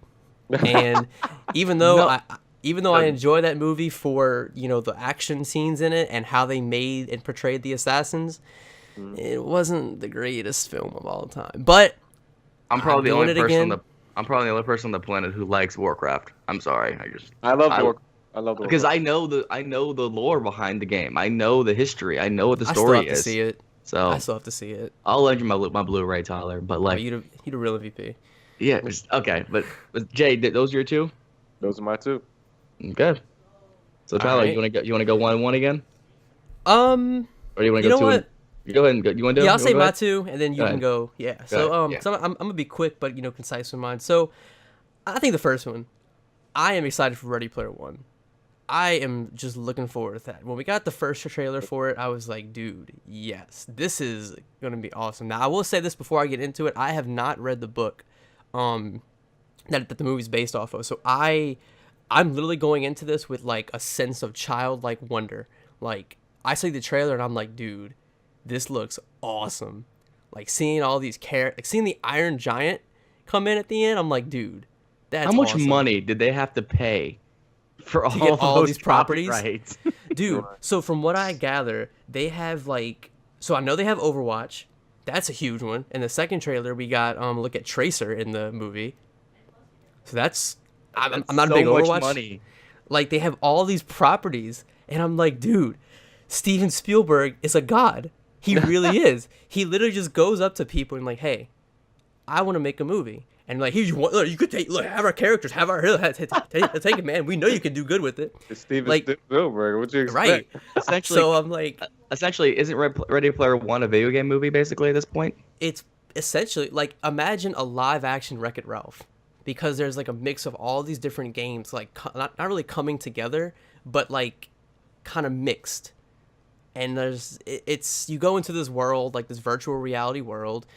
and even though I enjoy that movie for the action scenes in it and how they made and portrayed the assassins, it wasn't the greatest film of all time. But I'm probably the only person on the planet who likes Warcraft. I'm sorry, I love Warcraft. I love because I know the lore behind the game. I know the history. I know what the I story still have is. to see it. So I still have to see it. I'll lend you my Blu-ray, Tyler. But like, you'd a real MVP. Yeah, okay. But Jay, those are your two? Those are my two. Good. So Tyler, right. you wanna go 1-1 again? Or Or do you want to go two? what? Go ahead and go. You want to do? Yeah, I'll You say wanna go my ahead? two, and then you Go can ahead. go. Yeah. Go So ahead, yeah. so I'm gonna be quick, but concise with mine. So I think the first one, I am excited for Ready Player One. I am just looking forward to that. When we got the first trailer for it, I was like, dude, yes, this is gonna be awesome. Now I will say this before I get into it, I have not read the book, that the movie's based off of. So I'm literally going into this with like a sense of childlike wonder. Like I see the trailer and I'm like, dude, this looks awesome. Like seeing all these like seeing the Iron Giant come in at the end, I'm like, dude, that's How much awesome. money did they have to pay for To get all those these properties? rights? Dude, so from what I gather, they have so I know they have Overwatch. That's a huge one. In the second trailer, we got look at Tracer in the movie. So I'm not a big so much Overwatch. money. Like they have all these properties, and I'm like, dude, Steven Spielberg is a god. He really is. He literally just goes up to people and like, hey, I want to make a movie. And like, here's one. Look, you could have our characters, have our take it, man. We know you can do good with it. It's Steven Like, Spielberg. What you expect? right? Essentially, So I'm like, isn't Ready Player One a video game movie basically at this point? it's essentially like imagine a live action Wreck-It Ralph, because there's like a mix of all these different games, like not really coming together, but like kind of mixed. And it's you go into this world, like this virtual reality world.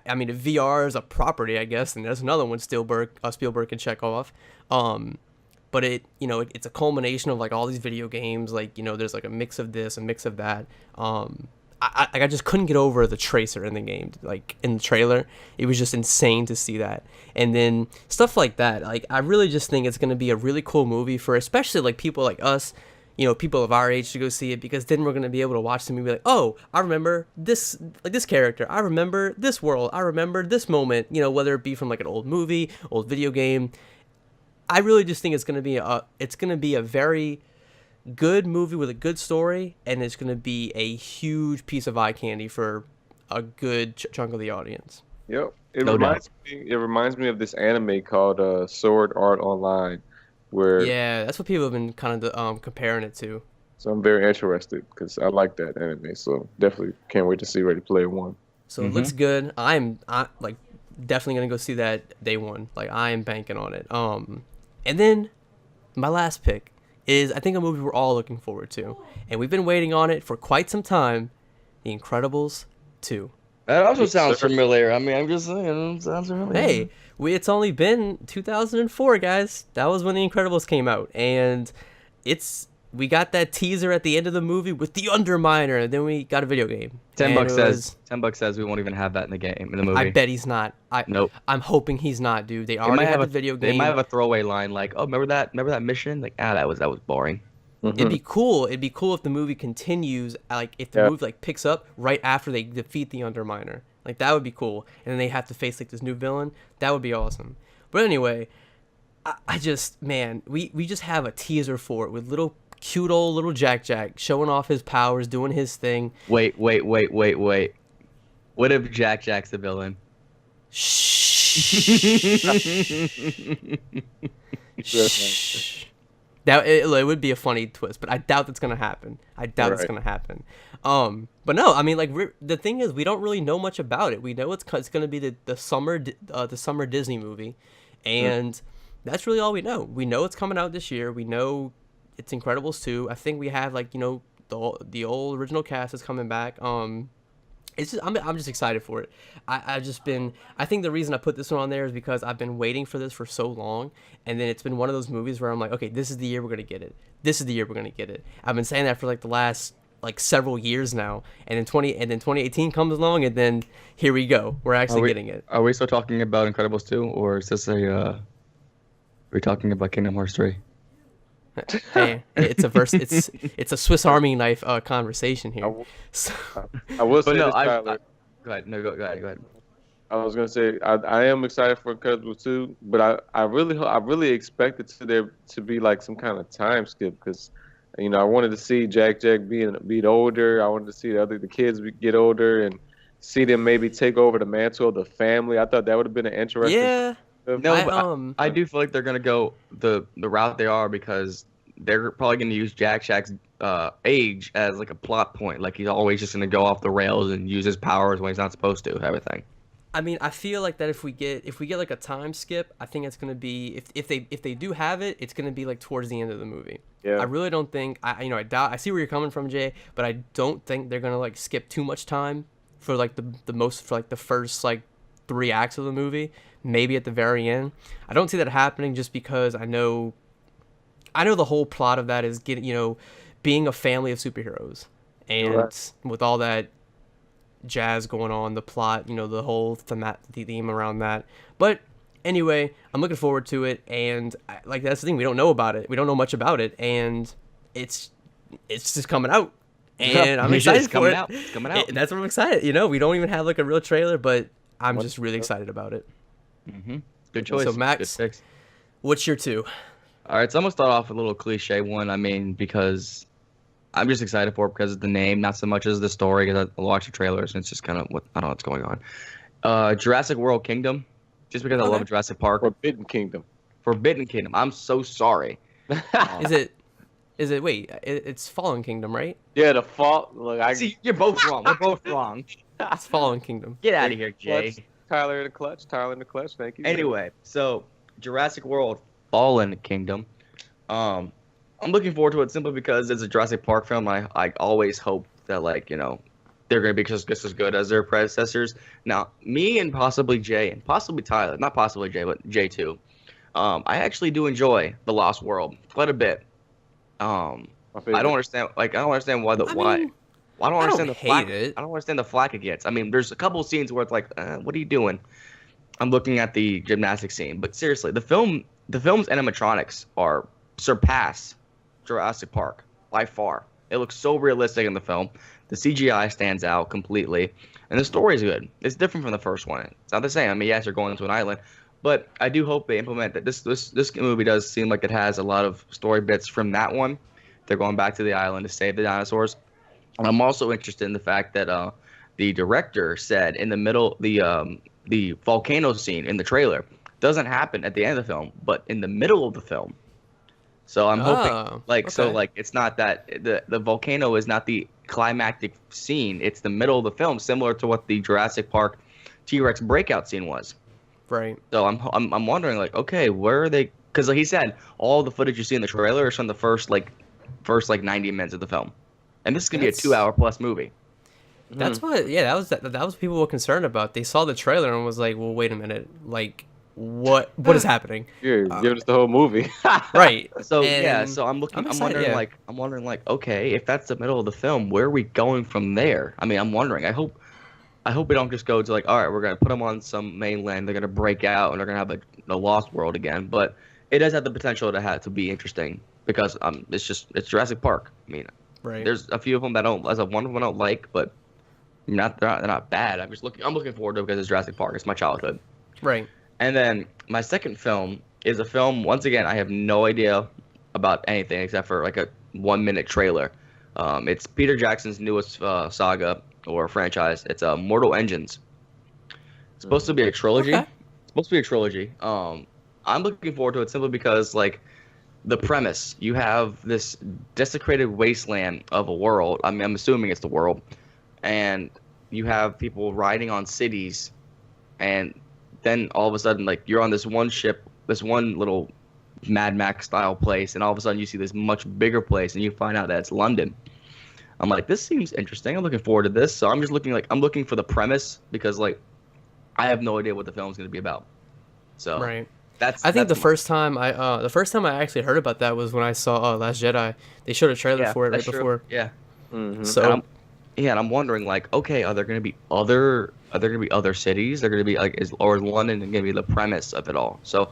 I mean, if VR is a property, I guess, and there's another one Spielberg can check off. But it's a culmination of like all these video games. Like, there's like a mix of this, a mix of that. I just couldn't get over the tracer in the game, like in the trailer. It was just insane to see that. And then stuff like that. Like, I really just think it's going to be a really cool movie for especially like people like us, people of our age to go see it, because then we're going to be able to watch the movie like, oh, I remember this, like this character. I remember this world. I remember this moment, whether it be from like an old movie, old video game. I really just think it's going to be a very good movie with a good story, and it's going to be a huge piece of eye candy for a good chunk of the audience. Yep. No doubt. It reminds me of this anime called Sword Art Online, where Yeah, that's what people have been kind of comparing it to. so I'm very interested because I like that anime. So definitely can't wait to see Ready Player One. So it looks good. I'm like definitely gonna go see that day one. Like, I am banking on it. And then my last pick is, I think, a movie we're all looking forward to, and we've been waiting on it for quite some time. The Incredibles 2. That also sounds familiar. I mean, I'm just saying, it sounds familiar. Hey, it's only been 2004, guys. That was when The Incredibles came out, and we got that teaser at the end of the movie with the Underminer, and then we got a video game. $10 says we won't even have that in the movie. I bet he's not. Nope. I'm hoping he's not, dude. They already have a video game. They might have a throwaway line like, "Oh, remember that mission?" Like, that was boring. It'd be cool. It'd be cool if the movie continues, like if the movie like picks up right after they defeat the Underminer. Like, that would be cool. And then they have to face like this new villain. That would be awesome. But anyway, I just, man, we just have a teaser for it with cute old little Jack showing off his powers, doing his thing. Wait. What if Jack's the villain? Shh. That it would be a funny twist, but I doubt that's gonna happen. It's gonna happen. But no, I mean, like, the thing is, we don't really know much about it. We know it's gonna be the summer Disney movie, and that's really all we know. We know it's coming out this year. We know it's Incredibles 2. I think we have like the old original cast is coming back. It's just, I'm just excited for it. I think the reason I put this one on there is because I've been waiting for this for so long, and then it's been one of those movies where I'm like, okay, this is the year we're gonna get it. This is the year we're gonna get it. I've been saying that for like the last like several years now, and then 2018 comes along, and then here we go. We're actually getting it. Are we still talking about Incredibles 2, or is this are we talking about Kingdom Hearts 3? Hey, it's a Swiss Army knife conversation here. I will say no, this, Tyler. Go ahead. No, go ahead. I was gonna say I am excited for Incredibles 2, but I really expected there to be like some kind of time skip, because I wanted to see Jack being older. I wanted to see the kids get older and see them maybe take over the mantle of the family. I thought that would have been an interesting. Yeah. No, I do feel like they're gonna go the route they are, because they're probably gonna use Jack's age as like a plot point. Like, he's always just gonna go off the rails and use his powers when he's not supposed to. Everything. I mean, I feel like that if we get like a time skip, I think it's gonna be if they do have it, it's gonna be like towards the end of the movie. Yeah. I really don't think I doubt. I see where you're coming from, Jay, but I don't think they're gonna like skip too much time for like the first like 3 acts of the movie. Maybe at the very end. I don't see that happening, just because I know the whole plot of that is being a family of superheroes, and with all that jazz going on, the plot, the whole theme around that. But anyway, I'm looking forward to it, and like, that's the thing, we don't know about it. We don't know much about it, and it's just coming out, and I'm excited for it. It's coming out. That's what I'm excited. We don't even have like a real trailer, but I'm just really excited about it. Good choice. So Max, what's your 2? All right, so I'm gonna start off with a little cliche one. I mean, because I'm just excited for it because of the name, not so much as the story. Because I watch the trailers and it's just kind of what I don't know what's going on. Jurassic World Kingdom, just because I love Okay. Jurassic Park. Forbidden Kingdom. Forbidden Kingdom. I'm so sorry. Is it? Is it? Wait, it's Fallen Kingdom, right? Yeah, the fault. Look, I See, you're both wrong. We're both wrong. It's Fallen Kingdom. Get out of here, Jay. Tyler in the clutch. Tyler in the clutch. Thank you. Anyway, so Jurassic World Fallen Kingdom. I'm looking forward to it simply because it's a Jurassic Park film. I always hope that they're gonna be just as good as their predecessors. Now, me and possibly Jay and possibly Tyler, not possibly Jay, but Jay too. I actually do enjoy The Lost World quite a bit. My I favorite. don't understand. Like, I don't understand why the I why. mean, I don't I understand don't the flack. hate it. I don't understand the flack it gets. I mean, there's a couple of scenes where it's like, what are you doing? I'm looking at the gymnastics scene, but seriously, the film's animatronics are surpass Jurassic Park by far. It looks so realistic in the film. The CGI stands out completely, and the story is good. It's different from the first one. It's not the same. I mean, yes, you're going to an island, but I do hope they implement that. This movie does seem like it has a lot of story bits from that one. They're going back to the island to save the dinosaurs. And I'm also interested in the fact that the director said in the middle the volcano scene in the trailer doesn't happen at the end of the film, but in the middle of the film. So I'm hoping okay. it's not that the volcano is not the climactic scene. It's the middle of the film, similar to what the Jurassic Park T-Rex breakout scene was. Right. So I'm wondering like, okay, where are they? Because like he said, all the footage you see in the trailer is from the first 90 minutes of the film, and this is gonna be a That's- 2-hour plus movie. That's what. Yeah, that was what people were concerned about. They saw the trailer and was like, "Well, wait a minute. Like, what is happening?" Yeah, give us the whole movie. Right. So And yeah, so I'm excited, wondering yeah. like, okay, if that's the middle of the film, where are we going from there? I mean, I'm wondering. I hope we don't just go to like, all right, we're gonna put them on some mainland, they're gonna break out, and they're gonna have a Lost World again. But it does have the potential to be interesting because it's Jurassic Park. I mean, Right. there's a few of them that one of them I don't like, but they're not bad. I'm looking forward to it because it's Jurassic Park. It's my childhood. Right. And then my second film is a film. Once again, I have no idea about anything except for like a 1-minute trailer. It's Peter Jackson's newest saga or franchise. It's Mortal Engines. It's supposed to be a trilogy. Okay. It's supposed to be a trilogy. I'm looking forward to it simply because like the premise. You have this desecrated wasteland of a world. I mean, I'm assuming it's the world, and you have people riding on cities, and then all of a sudden, like you're on this one ship, this one little Mad Max style place, and all of a sudden you see this much bigger place, and you find out that it's London. I'm like, this seems interesting. I'm looking forward to this. So I'm looking for the premise because like I have no idea what the film's going to be about. So Right. that's I think that's the first time I actually heard about that was when I saw Last Jedi. They showed a trailer for it right that's true. before. Yeah. Mhm. So And I'm wondering like, okay, are there going to be other cities? They're going to be like is London going to be the premise of it all? So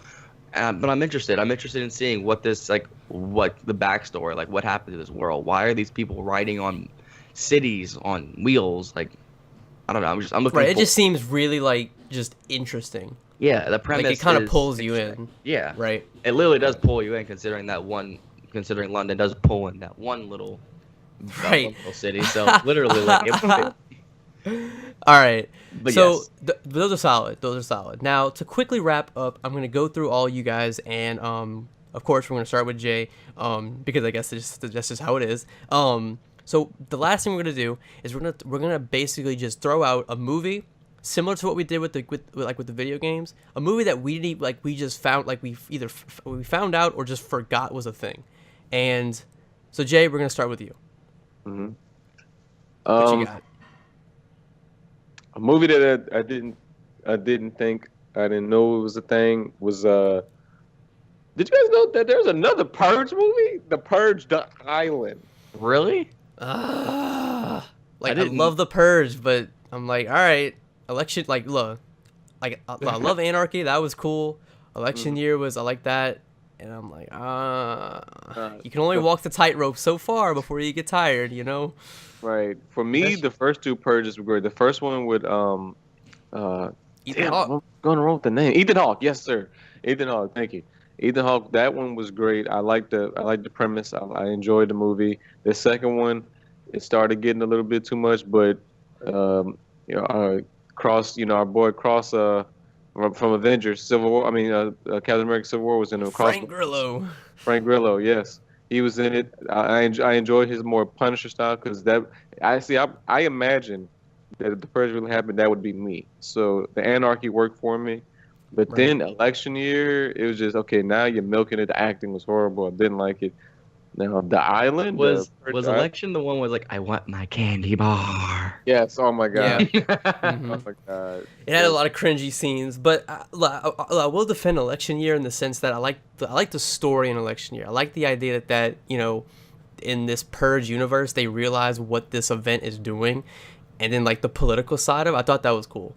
but I'm interested. I'm interested in seeing what the backstory, like what happened to this world. Why are these people riding on cities on wheels? Like, I don't know. I'm looking. right, it just seems really like just interesting. yeah, the premise. Like it kind of is pulls you interesting. in. Yeah, Right. it literally does pull you in, considering London does pull in that one little, Right. one little city. So literally, like, All right. But so yes. those are solid. Those are solid. Now to quickly wrap up, I'm gonna go through all you guys, and of course we're gonna start with Jay, because I guess that's just how it is. So the last thing we're gonna do is we're gonna basically just throw out a movie similar to what we did with the video games, a movie that we just found we found out or just forgot was a thing. And so Jay, we're gonna start with you. Mhm. What you got? A movie that I didn't think I didn't know it was a thing was Did you guys know that there's another Purge movie? The Purge: The Island. really? Like I didn't- love the Purge, but I'm like, all right, election. Like, look, like I love Anarchy. That was cool. Election year was I like that, and I'm like, you can only walk the tightrope so far before you get tired, you know. Right. For me, the first two Purges were great. The first one with Ethan damn, Hawke. I'm going wrong with the name. Ethan Hawke, yes sir. Ethan Hawke, thank you. Ethan Hawke, that one was great. I like the premise. I enjoyed the movie. The second one, it started getting a little bit too much, but Cross, our boy Cross, from Avengers Civil War. I mean, Captain America Civil War was in a Cross. Frank Grillo. Frank Grillo, yes, he was in it. I enjoyed his more Punisher style because I imagine that if the purge really happened, that would be me. So the anarchy worked for me. But Right. then election year, it was just okay. Now you're milking it. The acting was horrible. I didn't like it. Now the island Was Purge was Island- election the one was like I want my candy bar? Yes. Oh my god. Yeah. Oh Mhm. my god. It had a lot of cringy scenes, but I will defend election year in the sense that I like the story in election year. I like the idea that in this purge universe they realize what this event is doing, and then like the political side of it, I thought that was cool.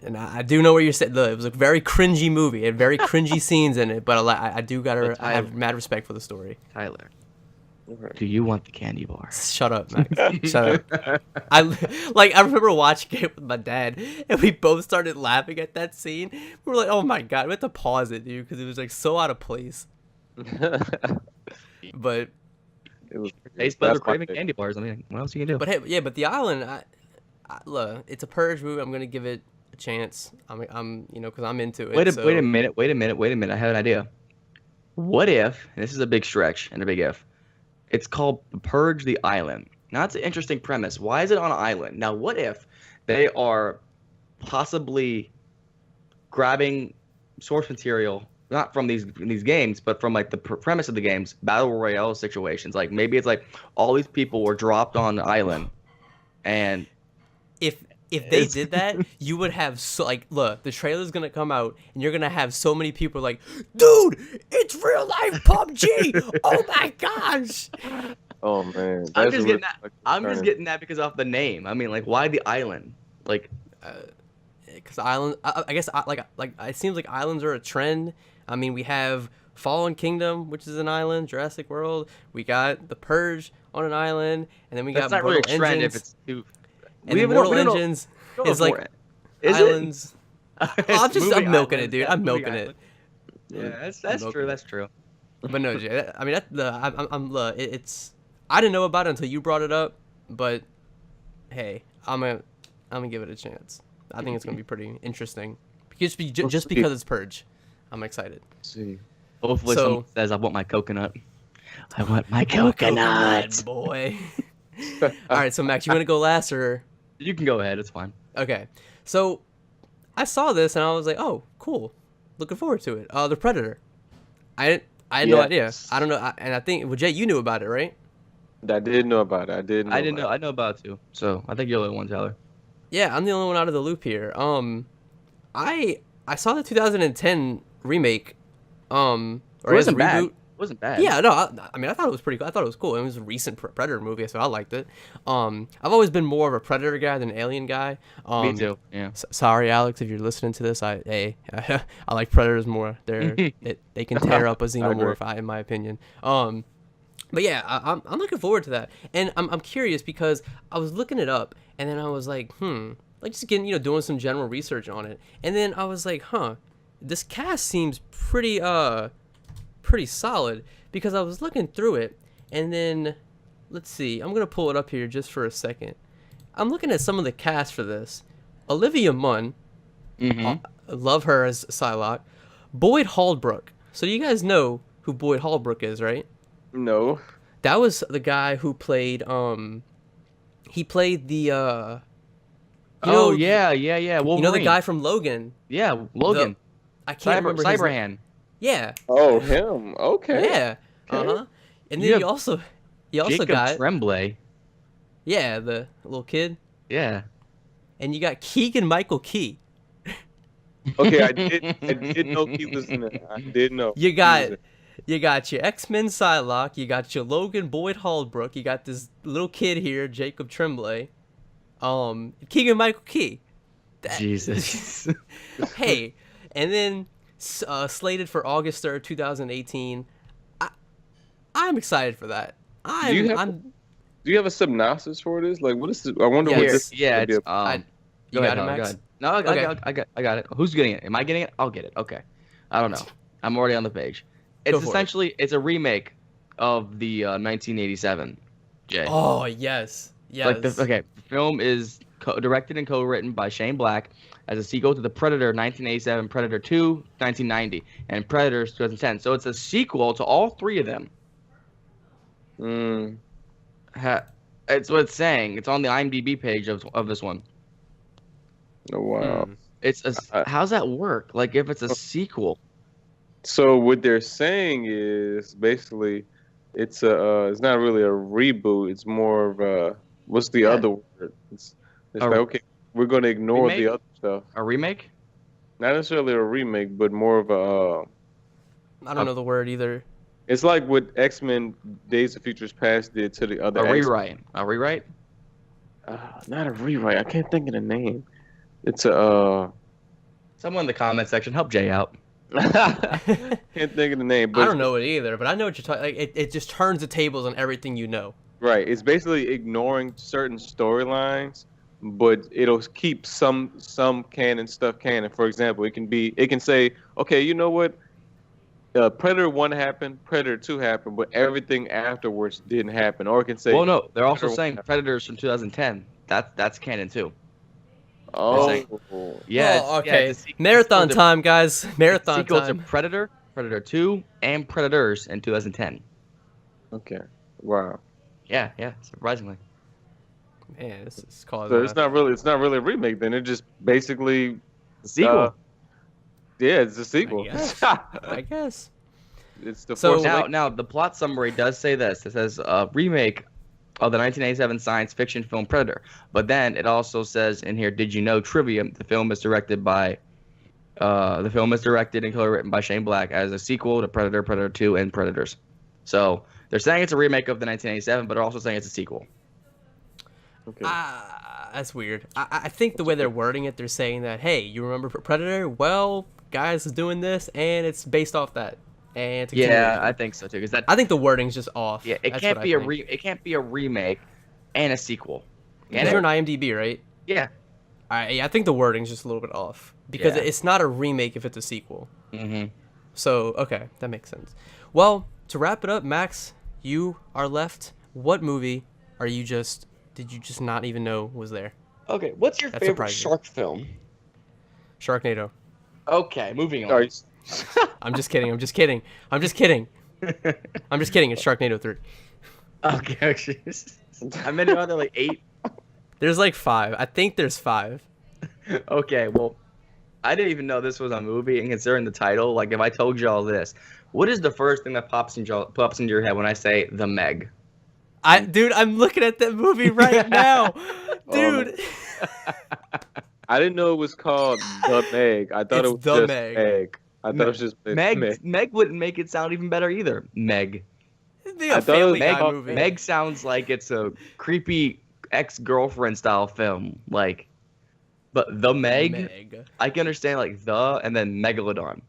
And I do know what you're saying. Look, it was a very cringy movie. It had very cringy scenes in it, but I do gotta I have mad respect for the story. Tyler, do you want the candy bar? Shut up, Max. Shut up. I remember watching it with my dad, and we both started laughing at that scene. We were like, "Oh my god!" We had to pause it, dude, because it was like so out of place. But It was. Taste buds That's are my craving pick. candy bars. I mean, what else you can do? hey, yeah, but the island, look, it's a purge movie. I'm gonna give it a chance. I'm because I'm into it. Wait a so- minute. I have an idea. What if, and this is a big stretch and a big if, it's called Purge the Island. Now, that's an interesting premise. Why is it on an island? Now, what if they are possibly grabbing source material, not from these games, but from like the premise of the games, battle royale situations? Like maybe it's like all these people were dropped on the island, and If they did that, you would have look, the trailer's gonna come out, and you're gonna have so many people like, dude, it's real life PUBG. Oh my gosh. Oh man. I'm That's just a getting real- that. I'm just getting that because of the name. I mean, like, why the island? Like, Because island, I guess, like it seems like islands are a trend. I mean, we have Fallen Kingdom, which is an island, Jurassic World. We got The Purge on an island, and then we that's got not really a Mortal trend Engines. if it's too. And then Mortal Engines is like islands. I'm milking it, dude. I'm milking it. Yeah, that's milking true. it. That's true. But no, Jay, I mean, it's. I didn't know about it until you brought it up. But hey, I'm gonna give it a chance. I think it's gonna be pretty interesting. Just because it's Purge, I'm excited. See. Hopefully, So- someone says, "I want my coconut." I want my Coconut, coconut. boy. All right, so Max, you want to go last or? You can go ahead. It's fine. Okay, so I saw this and I was like, oh, cool, looking forward to it. The Predator. I had no idea. Yes. I don't know, and I think Jay, you knew about it, right? I did know about it. I didn't know. I didn't know. about I know about it too. So I think you're the only one, Tyler. Yeah, I'm the only one out of the loop here. I saw the 2010 remake. Or It wasn't as a bad. reboot. It wasn't bad. Yeah, no, I mean, I thought it was pretty cool. I thought it was cool. It was a recent Predator movie, so I liked it. I've always been more of a Predator guy than an Alien guy. Me too. Yeah. Sorry, Alex, if you're listening to this. I like Predators more. They can tear up a xenomorph, in my opinion. But yeah, I'm looking forward to that, and I'm curious because I was looking it up, and then I was like, like just getting doing some general research on it, and then I was like, this cast seems pretty solid, because I was looking through it, and then let's see, I'm gonna pull it up here just for a second. I'm looking at some of the cast for this. Olivia Munn, love her as Psylocke. Boyd Holbrook. So you guys know who Boyd Holbrook is, right? No. That was the guy who played he played the Yeah. Wolverine. Wolverine. You know the guy from Logan? Yeah, Logan. I can't remember his name. Cyberhand. Yeah. Oh, him. Okay. Yeah. Okay. Uh-huh. And You then have you also Jacob got Tremblay. yeah, the little kid. Yeah. And you got Keegan Michael Key. Okay, I did know he was in it. I did know. You he got was in it. you got your X-Men Psylocke, you got your Logan Boyd Holbrook, you got this little kid here, Jacob Tremblay. Keegan Michael Key. Jesus. Hey, and then slated for August 3rd, 2018. I'm excited for that. Do you have a synopsis for this? Like, what is this? I wonder what Yes. this Yeah, would be it's about. You Go got ahead, it, Tyler, go Max? ahead. No, Okay. I got it. Who's getting it? Am I getting it? I'll get it. Okay. I don't know. I'm already on the page. Go It's for it. essentially it's a remake of the 1987. Jay. Oh yes, Like the yes. film is directed and co-written by Shane Black as a sequel to the Predator 1987, Predator 2 1990, and Predators 2010. So it's a sequel to all three of them. Mm. It's what it's saying. It's on the IMDb page of this one. Oh, wow. It's a, I- how's that work? Like if it's a sequel. So what they're saying is basically, it's not really a reboot. It's more of a, what's the Yeah. other word? It's A like, okay, we're going to ignore remake? the other stuff. A remake? Not necessarily a remake, but more of a. I don't know the word either. It's like what X-Men: Days of Futures Past did to the other. A rewrite? A rewrite? Not a rewrite. I can't think of the name. It's a. Someone in the comment section help Jay out. Can't think of the name. But I don't know it either, but I know what you're talking. Like it just turns the tables on everything you know. Right. It's basically ignoring certain storylines, but it'll keep some canon stuff canon. For example, it can say, okay, you know what? Predator 1 happened, Predator 2 happened, but everything afterwards didn't happen. Or it can say, Well, no, they're also Predator saying 1 Predators from 2010. That's canon too. oh, saying- Oh, Yeah, okay. it's a sequel- Marathon it's a time, guys. Marathon sequel time. to Predator, Predator 2, and Predators in 2010. okay. Wow. Yeah, surprisingly. Man, this is causing. So it's not really a remake then. It just basically The sequel. yeah, it's a sequel. guess. I guess. It's the So- Force now, Awakens. now the plot summary does say this. It says a remake of the 1987 science fiction film Predator. But then it also says in here, did you know trivia? The film is directed and co-written by Shane Black as a sequel to Predator, Predator 2, and Predators. So they're saying it's a remake of the 1987, but they're also saying it's a sequel. Okay. That's weird. I think the way they're wording it, they're saying that, hey, you remember Predator? Well, guys is doing this, and it's based off that. And it's a Yeah, continuation. I think so too. Because that I think the wording's just off. yeah, it That's can't what be I a think. it can't be a remake and a sequel. Because you're on IMDb, right? Yeah. I think the wording's just a little bit off because Yeah. it's not a remake if it's a sequel. Mm-hmm. So okay, that makes sense. Well, to wrap it up, Max, you are left. What movie did you just not even know was there? Okay, what's your That's favorite surprising. shark film? Sharknado. Okay, moving on. Sorry. I'm just kidding. I'm just kidding. I'm just kidding. I'm just kidding. It's Sharknado 3. Okay, jeez. How many are there? Like 8? There's like 5. I think there's 5. Okay, well, I didn't even know this was a movie, and considering the title, like if I told you all this, what is the first thing that pops into your head when I say The Meg? Dude, I'm looking at that movie right now. Dude. I didn't know it was called The Meg. I thought It's it was The just Meg. Meg. I thought it was just Meg wouldn't make it sound even better either. Meg. It'd be I a thought it Family was Guy called movie. Meg sounds like it's a creepy ex-girlfriend style film, like. But The Meg, I can understand like the and then Megalodon.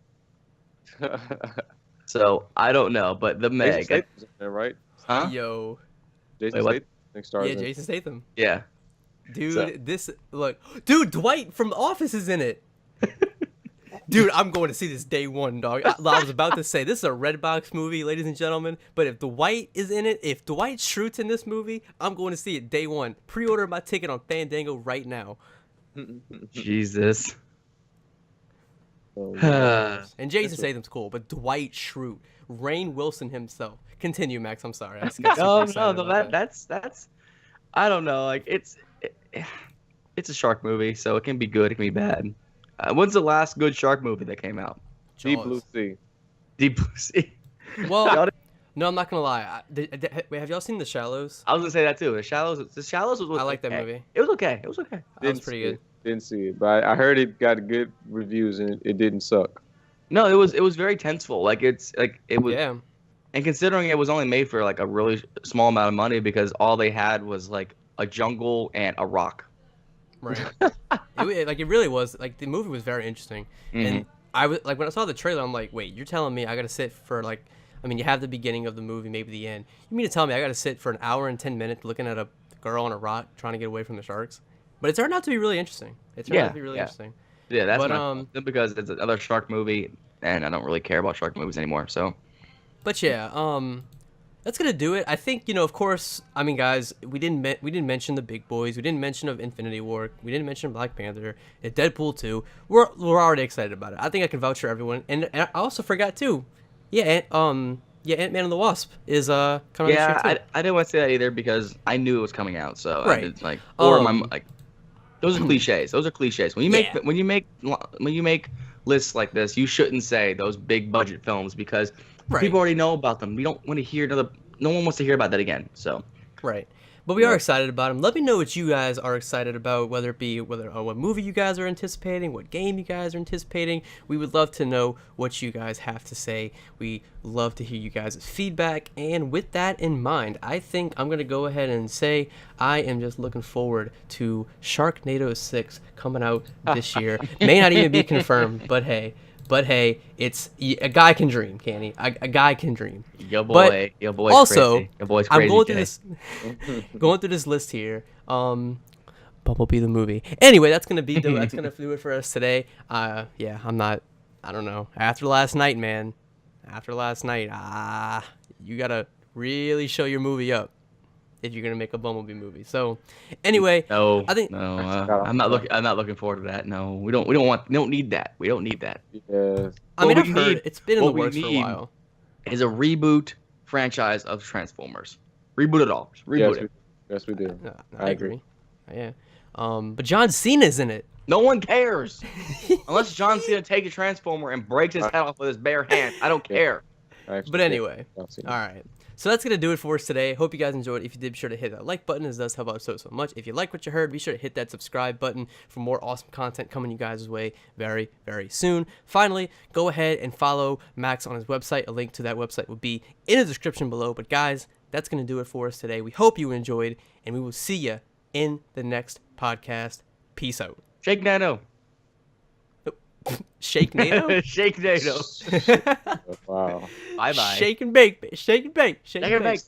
So I don't know, but The Jason Meg, Statham's in there, right? huh? Yo. Jason Wait, what? Statham I think stars Yeah, in it. Jason Statham. Yeah. Dude, So- Dude, Dwight from The Office is in it. Dude, I'm going to see this day one, dog. I was about to say, this is a Redbox movie, ladies and gentlemen. But if Dwight is in it, if Dwight Schrute's in this movie, I'm going to see it day one. Pre-order my ticket on Fandango right now. Jesus. Oh, And Jason Statham's cool, but Dwight Schrute, Rainn Wilson himself. Continue, Max. I'm sorry. I just got super excited about that. that's I don't know. Like it's a shark movie, so it can be good, it can be bad. When's the last good shark movie that came out? Deep Jaws. Blue Sea. Deep Blue Sea. Well, no, I'm not gonna lie. Wait, have y'all seen The Shallows? I was gonna say that too. The Shallows was I like that okay. movie. It was okay. It was okay. That was pretty good. Didn't see it, but I heard it got good reviews and it didn't suck. No, it was very tenseful. Like it was. Yeah. And considering it was only made for like a really small amount of money because all they had was like a jungle and a rock. Right. It really was like the movie was very interesting, and I was like when I saw the trailer, I'm like, wait, you're telling me I gotta sit for like, I mean, you have the beginning of the movie, maybe the end. You mean to tell me I gotta sit for an hour and 10 minutes looking at a girl on a rock trying to get away from the sharks? But it turned out to be really interesting. It turned out to be really interesting. Yeah, that's But, my because it's another shark movie, and I don't really care about shark movies anymore. So, But yeah, that's gonna do it. I think, of course. I mean, guys, we didn't mention the big boys. We didn't mention of Infinity War. We didn't mention Black Panther. Deadpool 2. We're already excited about it. I think I can vouch for everyone. And I also forgot too. Yeah, Ant-Man and the Wasp is coming out this year too. I didn't want to say that either because I knew it was coming out. So Right. it's like, or those are cliches. Those are cliches. When you make lists like this, you shouldn't say those big budget films because Right. people already know about them. We don't want to hear no one wants to hear about that again. So Right. But we are excited about them. Let me know what you guys are excited about, whether it be what movie you guys are anticipating, what game you guys are anticipating. We would love to know what you guys have to say. We love to hear you guys' feedback. And with that in mind, I think I'm going to go ahead and say I am just looking forward to Sharknado 6 coming out this year. May not even be confirmed, but hey, it's a guy can dream, can he? A guy can dream. Your boy's also, crazy. Your boy's I'm crazy. going through this list here. Bumblebee the movie. Anyway, that's gonna do it for us today. I don't know. After last night, man. You gotta really show your movie up if you're gonna make a Bumblebee movie. So, anyway, I'm I'm not looking forward to that. No, we don't need that. We don't need that. Yes. I mean, What I've we heard need- it's been in the what we works for a need- while. Is a reboot franchise of Transformers. Reboot it all. Just reboot it. Yes, we do. No, I I agree. agree. Yeah. But John Cena's in it. No one cares. Unless John Cena takes a Transformer and breaks his head off with his bare hand. I don't care. But anyway, all right. So that's going to do it for us today. Hope you guys enjoyed. If you did, be sure to hit that like button, as it does help out so much. If you like what you heard, be sure to hit that subscribe button for more awesome content coming you guys' way very, very soon. Finally, go ahead and follow Max on his website. A link to that website will be in the description below. But guys, that's going to do it for us today. We hope you enjoyed, and we will see you in the next podcast. Peace out. Shake NATO. Shake NATO? Shake NATO. Wow. Bye bye. Shake and bake. Shake and bake. Shake and bake.